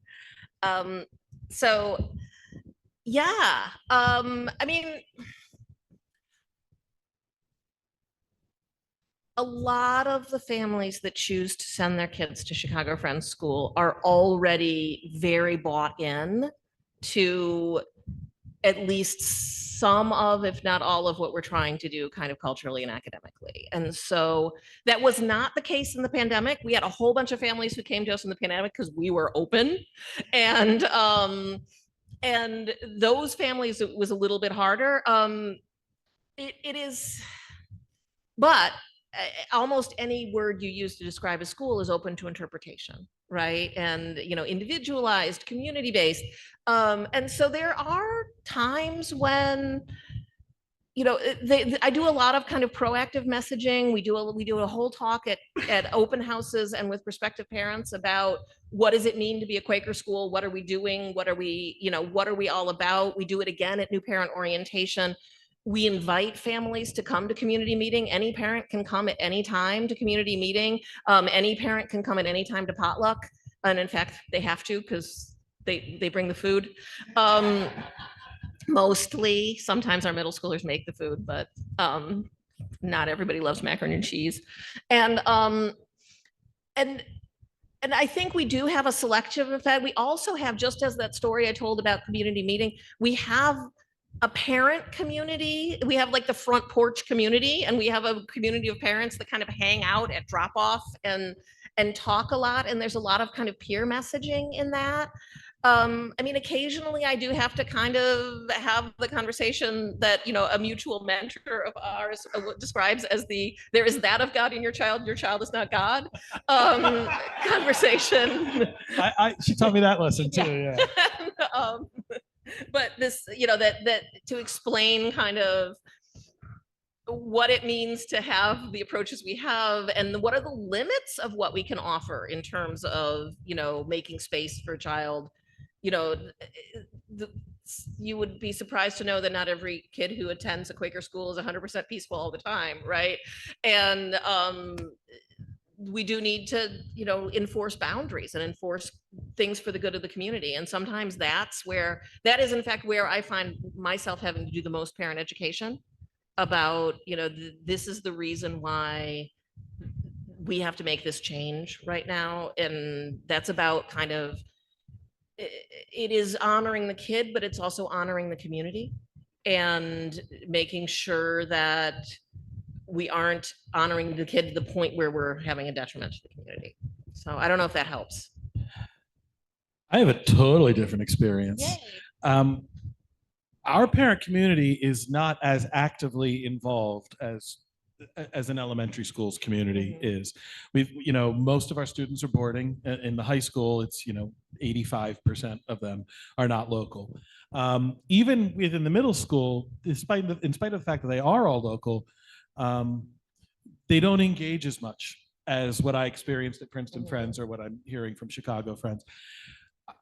So yeah, I mean, a lot of the families that choose to send their kids to Chicago Friends School are already very bought in to at least some of, if not all of, what we're trying to do kind of culturally and academically. And so that was not the case in the pandemic. We had a whole bunch of families who came to us in the pandemic because we were open. And those families, it was a little bit harder. It is, but almost any word you use to describe a school is open to interpretation, right? And, individualized, community-based. And so there are times when, I do a lot of kind of proactive messaging. We do a whole talk at open houses and with prospective parents about what does it mean to be a Quaker school? What are we doing? What are we all about? We do it again at new parent orientation. We invite families to come to community meeting. Any parent can come at any time to community meeting. Any parent can come at any time to potluck. And in fact, they have to because they bring the food. Mostly, sometimes our middle schoolers make the food, but not everybody loves macaroni and cheese. And I think we do have a selection of that. We also have, just as that story I told about community meeting, we have a parent community. We have like the front porch community, and we have a community of parents that kind of hang out at drop off and talk a lot. And there's a lot of kind of peer messaging in that. I mean, occasionally I do have to kind of have the conversation that, a mutual mentor of ours describes as there is that of God in your child is not God, conversation. She taught me that lesson too, yeah. But this, that to explain kind of what it means to have the approaches we have and what are the limits of what we can offer in terms of, making space for a child. You would be surprised to know that not every kid who attends a Quaker school is 100% peaceful all the time, right? And we do need to, enforce boundaries and enforce things for the good of the community. And sometimes that is in fact where I find myself having to do the most parent education about, this is the reason why we have to make this change right now. And that's about kind of, it is honoring the kid, but it's also honoring the community and making sure that we aren't honoring the kid to the point where we're having a detriment to the community. So I don't know if that helps. I have a totally different experience. Our parent community is not as actively involved as an elementary school's community is. We've, most of our students are boarding. In the high school, it's, 85% of them are not local. Even within the middle school, in spite of the fact that they are all local, they don't engage as much as what I experienced at Princeton Friends or what I'm hearing from Chicago Friends.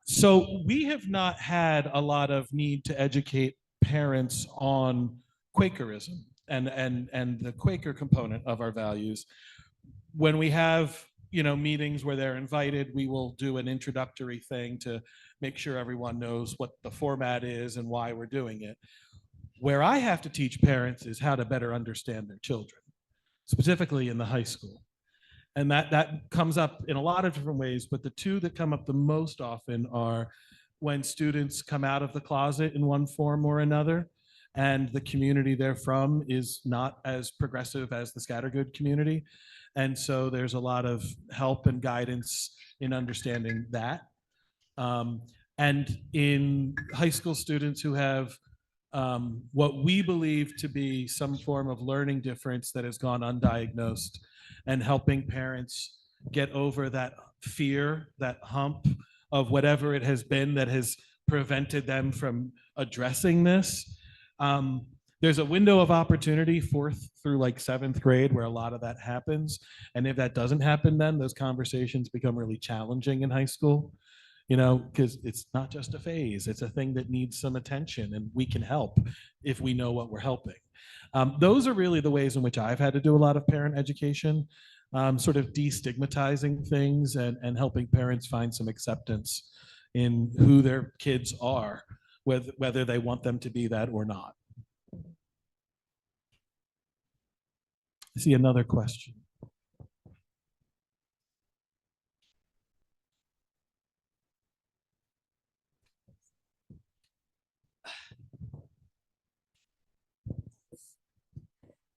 So we have not had a lot of need to educate parents on Quakerism and the Quaker component of our values. When we have, meetings where they're invited, we will do an introductory thing to make sure everyone knows what the format is and why we're doing it. Where I have to teach parents is how to better understand their children, specifically in the high school. And that comes up in a lot of different ways, but the two that come up the most often are when students come out of the closet in one form or another, and the community they're from is not as progressive as the Scattergood community. And so there's a lot of help and guidance in understanding that. And in high school students who have what we believe to be some form of learning difference that has gone undiagnosed, and helping parents get over that fear, that hump of whatever it has been that has prevented them from addressing this. There's a window of opportunity 4th through like 7th grade where a lot of that happens. And if that doesn't happen, then those conversations become really challenging in high school, because it's not just a phase, it's a thing that needs some attention, and we can help if we know what we're helping. Those are really the ways in which I've had to do a lot of parent education, sort of destigmatizing things and helping parents find some acceptance in who their kids are, whether they want them to be that or not. I see another question.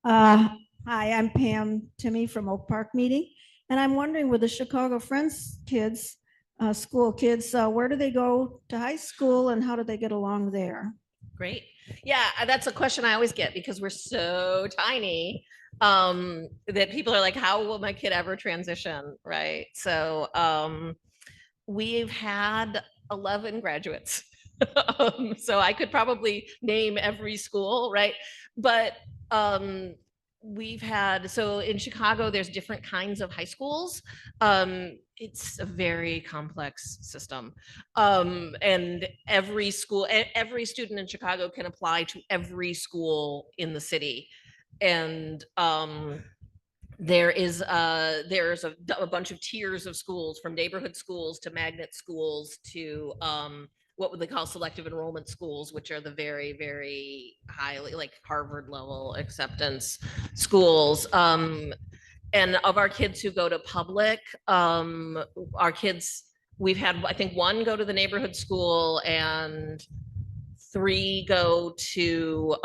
Hi, I'm Pam Timmy from Oak Park Meeting, and I'm wondering with the Chicago Friends kids, school kids, where do they go to high school and how do they get along there? Great. Yeah, that's a question I always get because we're so tiny that people are like, how will my kid ever transition? Right. So we've had 11 graduates. So I could probably name every school, right? But we've had, so in Chicago, there's different kinds of high schools. It's a very complex system. And every school, every student in Chicago can apply to every school in the city. And there's a bunch of tiers of schools, from neighborhood schools to magnet schools to what would they call selective enrollment schools, which are the very, very highly, like Harvard level acceptance schools. And of our kids who go to public, our kids, we've had, I think, 1 go to the neighborhood school and 3 go to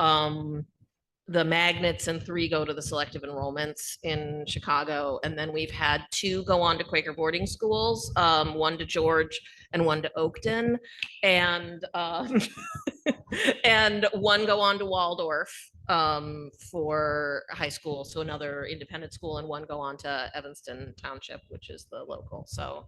the magnets and 3 go to the selective enrollments in Chicago. And then we've had 2 go on to Quaker boarding schools, 1 to George and 1 to Oakton, and and 1 go on to Waldorf for high school. So another independent school, and 1 go on to Evanston Township, which is the local. So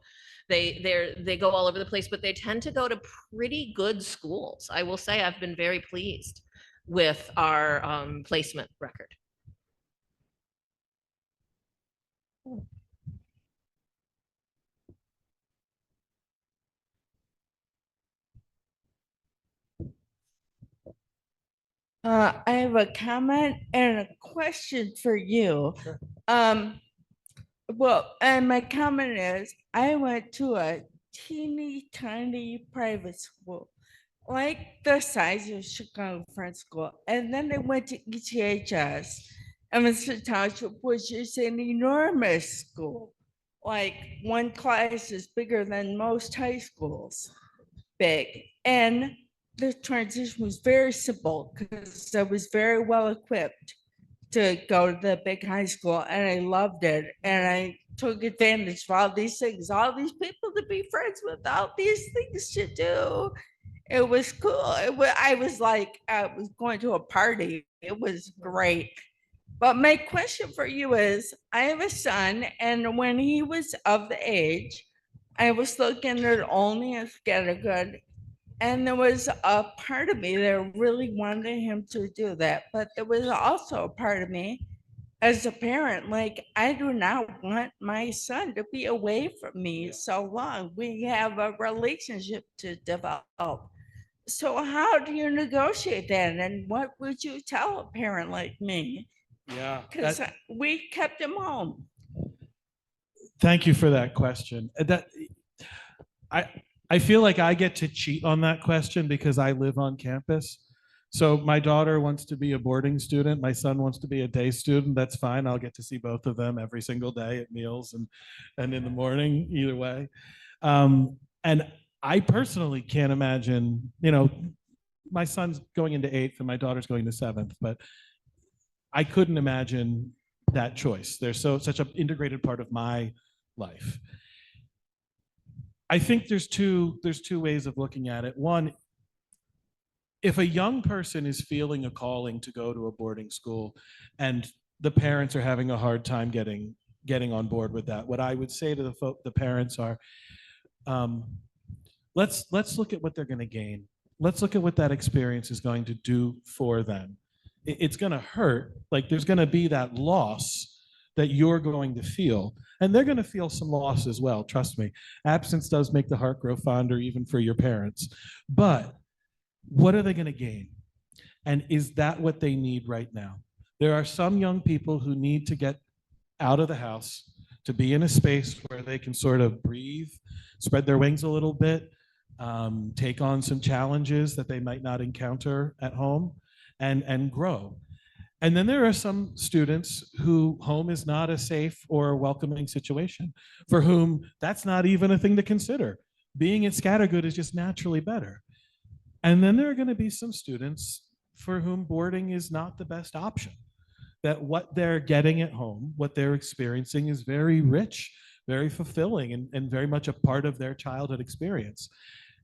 they go all over the place, but they tend to go to pretty good schools. I will say I've been very pleased with our placement record. I have a comment and a question for you. Sure. Well, and my comment is, I went to a teeny tiny private school, like the size of Chicago Friends School, and then I went to ETHS, Evanston Township, which is an enormous school. Like, one class is bigger than most high schools, big, and the transition was very simple because I was very well equipped to go to the big high school, and I loved it. And I took advantage of all these things, all these people to be friends with, all these things to do. It was cool. I was like, I was going to a party. It was great. But my question for you is, I have a son, and when he was of the age, I was looking at Olney and Scattergood, and there was a part of me that really wanted him to do that. But there was also a part of me as a parent, like, I do not want my son to be away from me so long. We have a relationship to develop. So how do you negotiate that? And what would you tell a parent like me? Yeah. Because we kept him home. Thank you for that question. I feel like I get to cheat on that question because I live on campus. So my daughter wants to be a boarding student. My son wants to be a day student. That's fine. I'll get to see both of them every single day at meals and in the morning, either way. And I personally can't imagine, my son's going into 8th and my daughter's going to 7th, but I couldn't imagine that choice. They're such an integrated part of my life. I think there's two ways of looking at it. One, if a young person is feeling a calling to go to a boarding school and the parents are having a hard time getting on board with that, what I would say to the parents are, let's look at what they're going to gain. Let's look at what that experience is going to do for them. It's going to hurt. Like, there's going to be that loss that you're going to feel. And they're going to feel some loss as well. Trust me. Absence does make the heart grow fonder, even for your parents. But what are they going to gain? And is that what they need right now? There are some young people who need to get out of the house, to be in a space where they can sort of breathe, spread their wings a little bit, take on some challenges that they might not encounter at home, and grow. And then there are some students who home is not a safe or welcoming situation, for whom that's not even a thing to consider. Being at Scattergood is just naturally better. And then there are going to be some students for whom boarding is not the best option, that what they're getting at home, what they're experiencing, is very rich, very fulfilling, and very much a part of their childhood experience.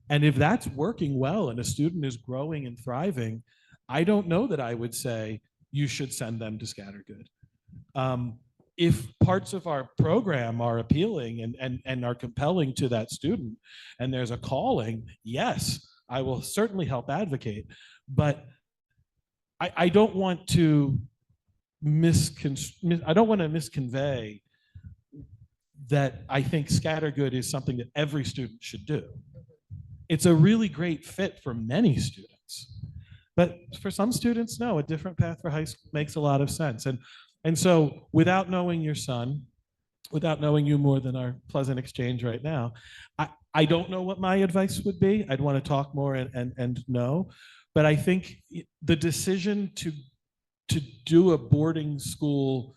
And if that's working well and a student is growing and thriving, I don't know that I would say you should send them to Scattergood. If parts of our program are appealing and are compelling to that student, and there's a calling, yes, I will certainly help advocate. But I don't want to misconvey that I think Scattergood is something that every student should do. It's a really great fit for many students. But for some students, no, a different path for high school makes a lot of sense. And so, without knowing your son, without knowing you more than our pleasant exchange right now, I don't know what my advice would be. I'd want to talk more and know. But I think the decision to do a boarding school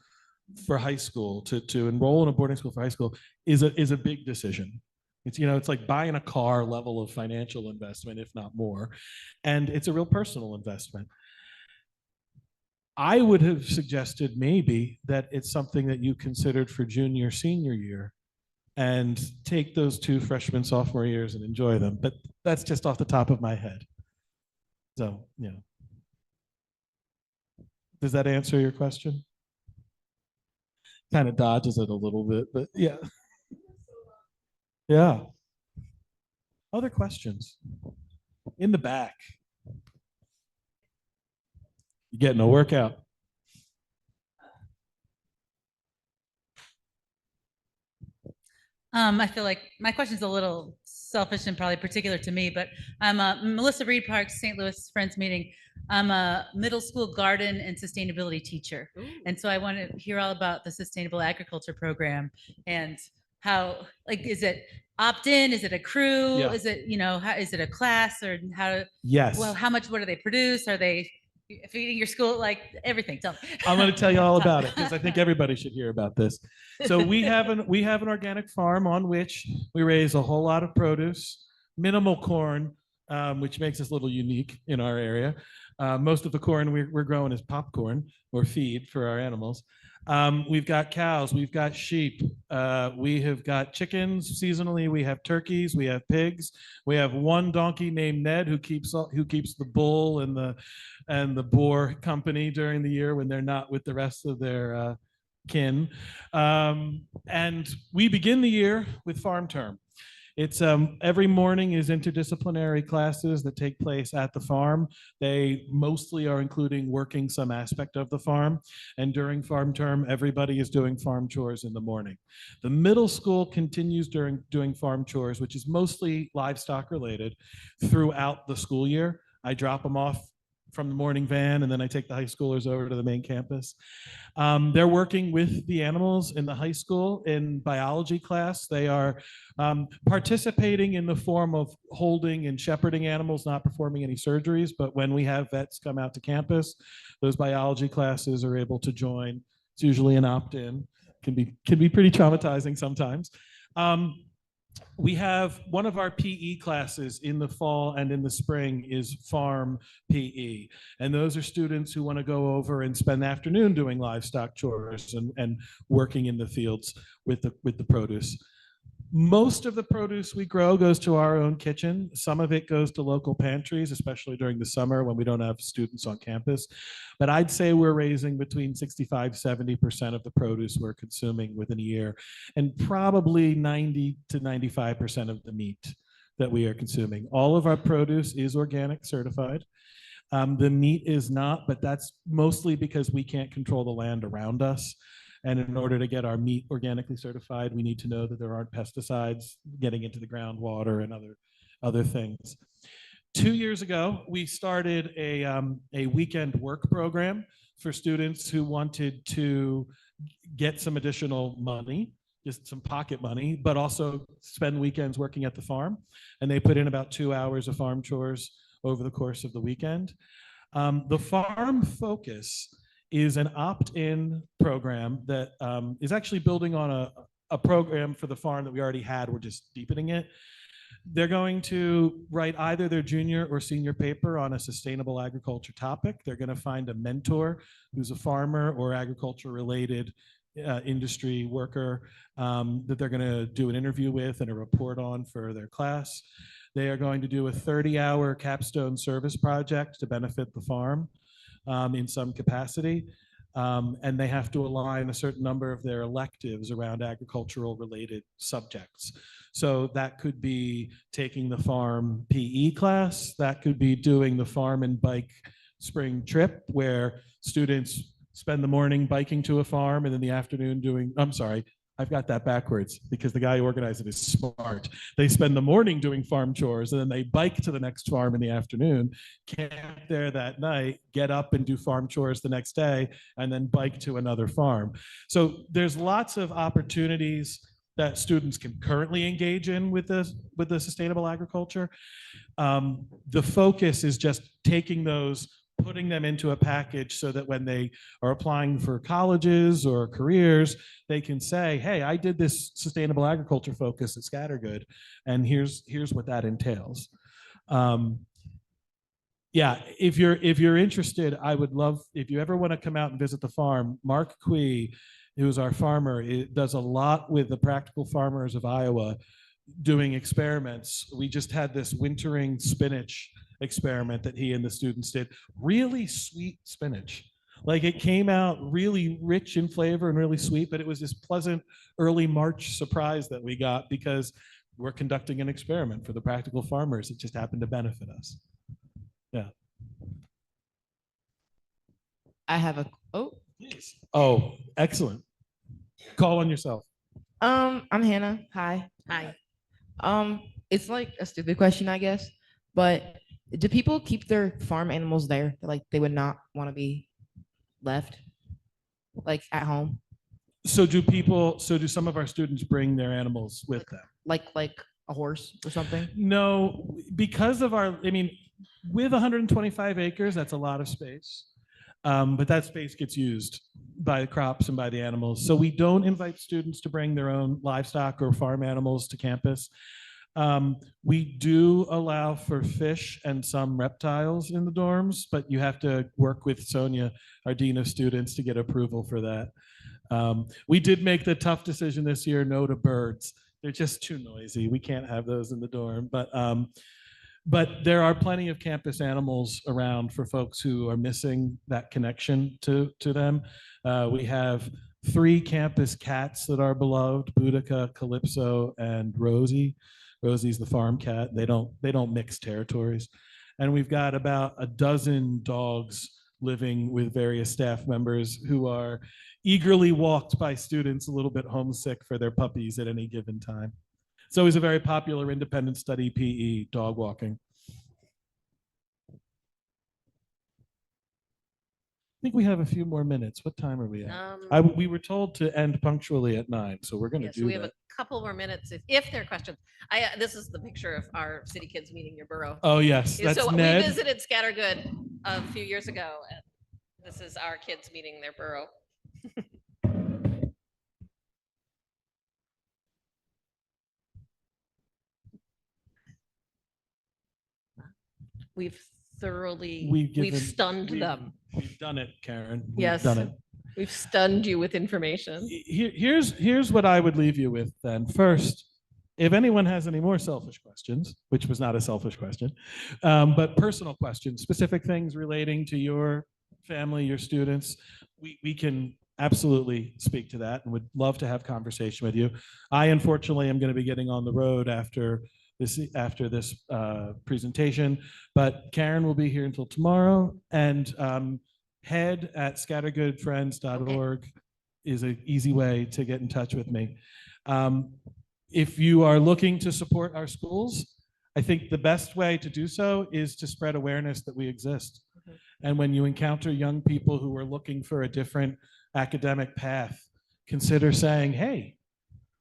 for high school, to enroll in a boarding school for high school, is a big decision. It's like buying a car level of financial investment, if not more. And it's a real personal investment. I would have suggested maybe that it's something that you considered for junior, senior year, and take those 2 freshman, sophomore years and enjoy them. But that's just off the top of my head. So, Does that answer your question? Kind of dodges it a little bit, but yeah. Yeah. Other questions? In the back. You getting a workout? I feel like my question's a little selfish and probably particular to me, but I'm Melissa Reed Parks, St. Louis Friends Meeting. I'm a middle school garden and sustainability teacher. Ooh. And so I want to hear all about the sustainable agriculture program and how, is it opt-in? Is it a crew? Yeah. Is it, is it a class, or how? Yes. Well, what do they produce? Are they feeding your school? Everything. Tell me. I'm going to tell you all about it, because I think everybody should hear about this. So we have an organic farm on which we raise a whole lot of produce, minimal corn, which makes us a little unique in our area. Most of the corn we're growing is popcorn or feed for our animals. We've got cows, we've got sheep, we have got chickens seasonally, we have turkeys, we have pigs, we have one donkey named Ned who keeps the bull and the boar company during the year when they're not with the rest of their kin. And we begin the year with farm term. It's every morning is interdisciplinary classes that take place at the farm. They mostly are including working some aspect of the farm. And during farm term, everybody is doing farm chores in the morning. The middle school continues doing farm chores, which is mostly livestock related, throughout the school year. I drop them off from the morning van, and then I take the high schoolers over to the main campus. They're working with the animals in the high school in biology class. They are participating in the form of holding and shepherding animals, not performing any surgeries. But when we have vets come out to campus, those biology classes are able to join. It's usually an opt-in. Can be pretty traumatizing sometimes. We have one of our PE classes in the fall and in the spring is farm PE. And those are students who want to go over and spend the afternoon doing livestock chores and working in the fields with the produce. Most of the produce we grow goes to our own kitchen. Some of it goes to local pantries, especially during the summer when we don't have students on campus. But I'd say we're raising between 65–70% of the produce we're consuming within a year, and probably 90 to 95% of the meat that we are consuming. All of our produce is organic certified. The meat is not, but that's mostly because we can't control the land around us. And in order to get our meat organically certified, we need to know that there aren't pesticides getting into the groundwater and other things. 2 years ago, we started a weekend work program for students who wanted to get some additional money, just some pocket money, but also spend weekends working at the farm. And they put in about 2 hours of farm chores over the course of the weekend. The farm focus is an opt-in program that is actually building on a program for the farm that we already had. We're just deepening it. They're going to write either their junior or senior paper on a sustainable agriculture topic. They're going to find a mentor who's a farmer or agriculture-related industry worker that they're going to do an interview with and a report on for their class. They are going to do a 30-hour capstone service project to benefit the farm in some capacity. And they have to align a certain number of their electives around agricultural related subjects. So that could be taking the farm PE class, that could be doing the farm and bike spring trip where students spend the morning biking to a farm and in the afternoon doing, I'm sorry, I've got that backwards because the guy who organized it is smart. They spend the morning doing farm chores and then they bike to the next farm in the afternoon, camp there that night, get up and do farm chores the next day, and then bike to another farm. So there's lots of opportunities that students can currently engage in with the sustainable agriculture. The focus is just taking those, putting them into a package so that when they are applying for colleges or careers, they can say, hey, I did this sustainable agriculture focus at Scattergood, and here's what that entails. Yeah, if you're interested, I would love, if you ever want to come out and visit the farm, Mark Quee, who's our farmer, does a lot with the practical farmers of Iowa doing experiments. We just had this wintering spinach experiment that he and the students did. Really sweet spinach. Like it came out really rich in flavor and really sweet, but it was this pleasant early March surprise that we got because we're conducting an experiment for the practical farmers. It just happened to benefit us. Yeah. I have a, Oh, excellent. Call on yourself. I'm Hannah. Hi. Hi. It's like a stupid question, I guess, but do people keep their farm animals there? Like they would not want to be left like at home? So do some of our students bring their animals with them? Like a horse or something? No, because of with 125 acres, that's a lot of space. But that space gets used by the crops and by the animals. So we don't invite students to bring their own livestock or farm animals to campus. We do allow for fish and some reptiles in the dorms, but you have to work with Sonia, our Dean of Students, to get approval for that. We did make the tough decision this year, no to birds. They're just too noisy. We can't have those in the dorm. But there are plenty of campus animals around for folks who are missing that connection to them. We have 3 campus cats that are beloved: Boudica, Calypso, and Rosie. Rosie's the farm cat. They don't mix territories. And we've got about a dozen dogs living with various staff members who are eagerly walked by students a little bit homesick for their puppies at any given time. It's always a very popular independent study PE, dog walking. I think we have a few more minutes. What time are we at? We were told to end punctually at 9, so we're going to Yes, do we have that. a couple more minutes if there are questions. This is the picture of our city kids meeting your borough. Oh yes, that's So Ned. we visited Scattergood a few years ago, and this is our kids meeting their borough. We've stunned them. We've done it, Karen. We've Yes. done it. We've stunned you with information. Here's what I would leave you with then. First, if anyone has any more selfish questions, which was not a selfish question, but personal questions, specific things relating to your family, your students, we can absolutely speak to that and would love to have conversation with you. I unfortunately am going to be getting on the road after this presentation, but Karen will be here until tomorrow, and head at scattergoodfriends.org is an easy way to get in touch with me. If you are looking to support our schools, I think the best way to do so is to spread awareness that we exist. And when you encounter young people who are looking for a different academic path, consider saying, hey,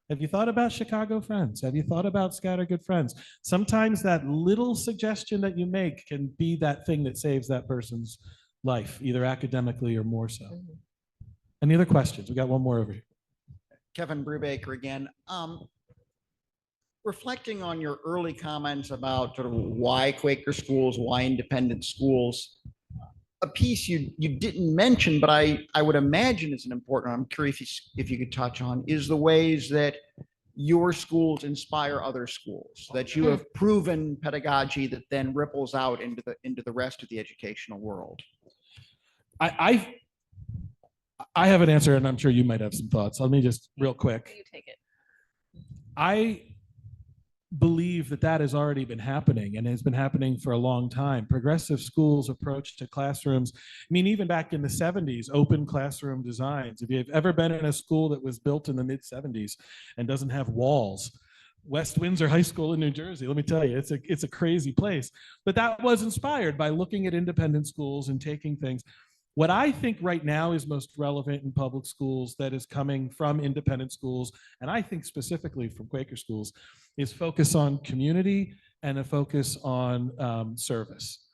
have you thought about Chicago Friends? Have you thought about Scattergood Friends? Sometimes that little suggestion that you make can be that thing that saves that person's life, either academically or more so. Any other questions? We got one more over here. Kevin Brubaker again. Reflecting on your early comments about sort of why Quaker schools, why independent schools, a piece you didn't mention, but I would imagine is an important, I'm curious if you could touch on, is the ways that your schools inspire other schools, that you have proven pedagogy that then ripples out into the rest of the educational world. I have an answer, and I'm sure you might have some thoughts. Let me just real quick. You take it. I believe that has already been happening and has been happening for a long time. Progressive schools' approach to classrooms, I mean, even back in the 70s, open classroom designs. If you've ever been in a school that was built in the mid 70s and doesn't have walls, West Windsor High School in New Jersey, let me tell you, it's a crazy place. But that was inspired by looking at independent schools and taking things. What I think right now is most relevant in public schools that is coming from independent schools, and I think specifically from Quaker schools, is focus on community and a focus on service.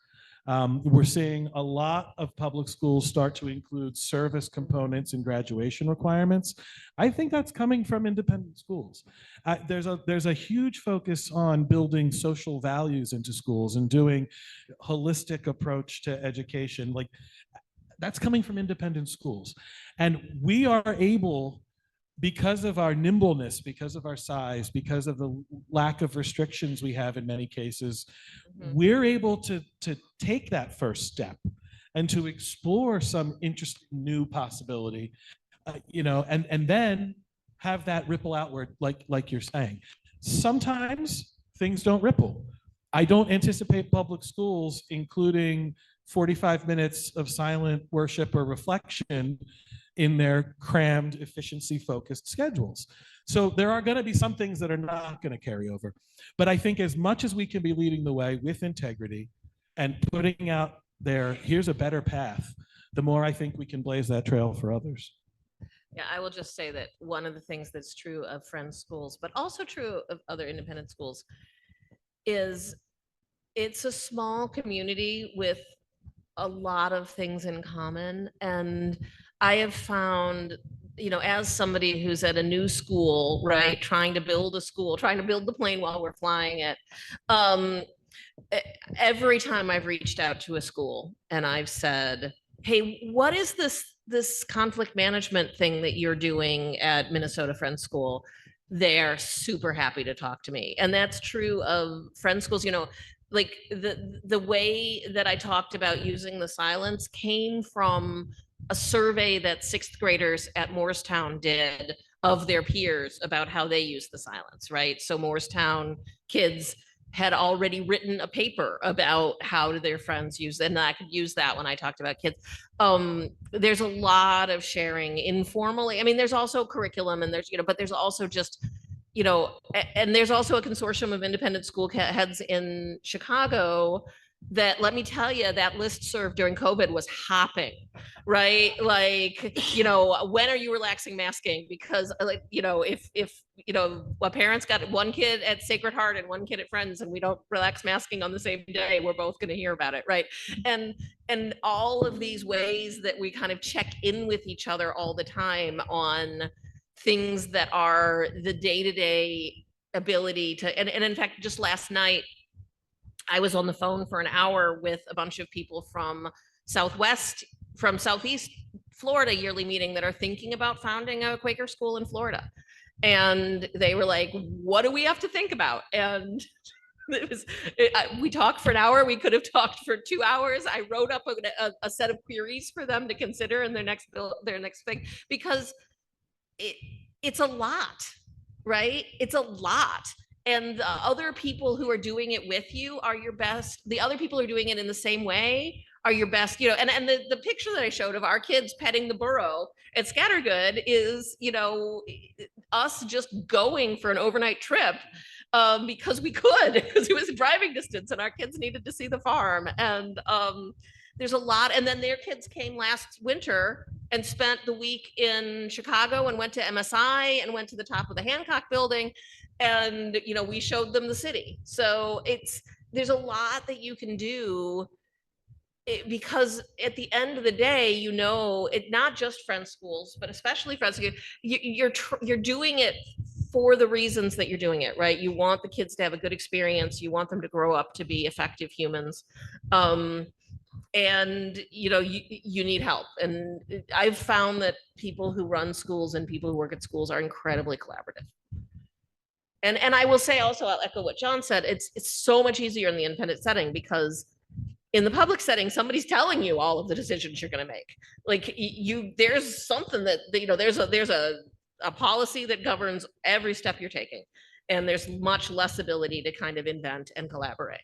We're seeing a lot of public schools start to include service components in graduation requirements. I think that's coming from independent schools. There's a huge focus on building social values into schools and doing holistic approach to education. Like, that's coming from independent schools. And we are able, because of our nimbleness, because of our size, because of the lack of restrictions we have in many cases, we're able to take that first step and to explore some interesting new possibility, and then have that ripple outward, like you're saying. Sometimes things don't ripple. I don't anticipate public schools including 45 minutes of silent worship or reflection in their crammed, efficiency-focused schedules. So there are going to be some things that are not going to carry over. But I think as much as we can be leading the way with integrity and putting out there, here's a better path, the more I think we can blaze that trail for others. Yeah, I will just say that one of the things that's true of Friends schools, but also true of other independent schools, is it's a small community with a lot of things in common. And I have found as somebody who's at a new school, right, trying to build a school, trying to build the plane while we're flying it, every time I've reached out to a school and I've said, hey, what is this conflict management thing that you're doing at Minnesota Friends School? They're super happy to talk to me. And that's true of Friends Schools, like the way that I talked about using the silence came from a survey that sixth graders at Morristown did of their peers about how they use the silence, right? So Morristown kids had already written a paper about how do their friends use it, and I could use that when I talked about kids. There's a lot of sharing informally. I mean, there's also curriculum and there's, but there's also just, and there's also a consortium of independent school heads in Chicago that, let me tell you, that listserv during COVID was hopping, right? Like, when are you relaxing masking? Because if a parent's got one kid at Sacred Heart and one kid at Friends and we don't relax masking on the same day, we're both going to hear about it, right? And all of these ways that we kind of check in with each other all the time on things that are the day-to-day ability to, and in fact, just last night, I was on the phone for an hour with a bunch of people from Southeast Florida yearly meeting that are thinking about founding a Quaker school in Florida. And they were like, what do we have to think about? And we talked for an hour. We could have talked for 2 hours. I wrote up a set of queries for them to consider in their next thing, because it's a lot, right? It's a lot. And the other people who are doing it with you are your best. The other people who are doing it in the same way are your best, and the picture that I showed of our kids petting the burro at Scattergood is, us just going for an overnight trip because we could, because it was driving distance and our kids needed to see the farm. And there's a lot. And then their kids came last winter and spent the week in Chicago and went to MSI and went to the top of the Hancock building. And, we showed them the city. So there's a lot that you can do, because at the end of the day, it not just Friends Schools, but especially Friends Schools, you're doing it for the reasons that you're doing it, right? You want the kids to have a good experience. You want them to grow up to be effective humans. And you need help. And I've found that people who run schools and people who work at schools are incredibly collaborative. And I will say also, I'll echo what John said, it's so much easier in the independent setting, because in the public setting, somebody's telling you all of the decisions you're going to make. Like there's something that, there's a policy that governs every step you're taking. And there's much less ability to kind of invent and collaborate.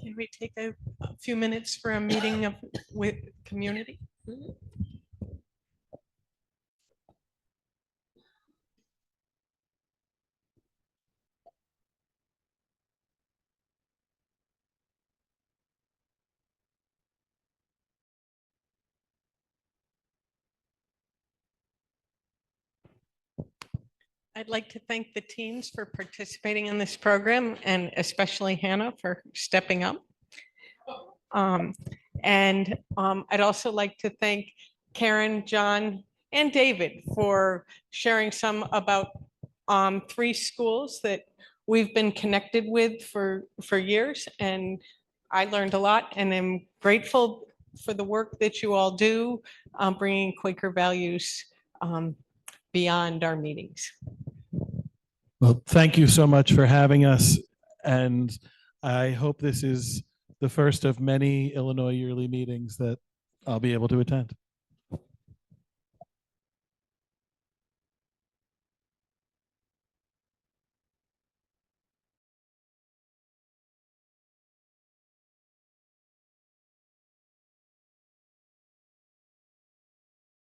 Can we take a few minutes for a meeting with community? I'd like to thank the teens for participating in this program, and especially Hannah for stepping up. I'd also like to thank Karen, John, and David for sharing some about 3 schools that we've been connected with for years. And I learned a lot, and I'm grateful for the work that you all do, bringing Quaker values beyond our meetings. Well, thank you so much for having us. And I hope this is the first of many Illinois yearly meetings that I'll be able to attend.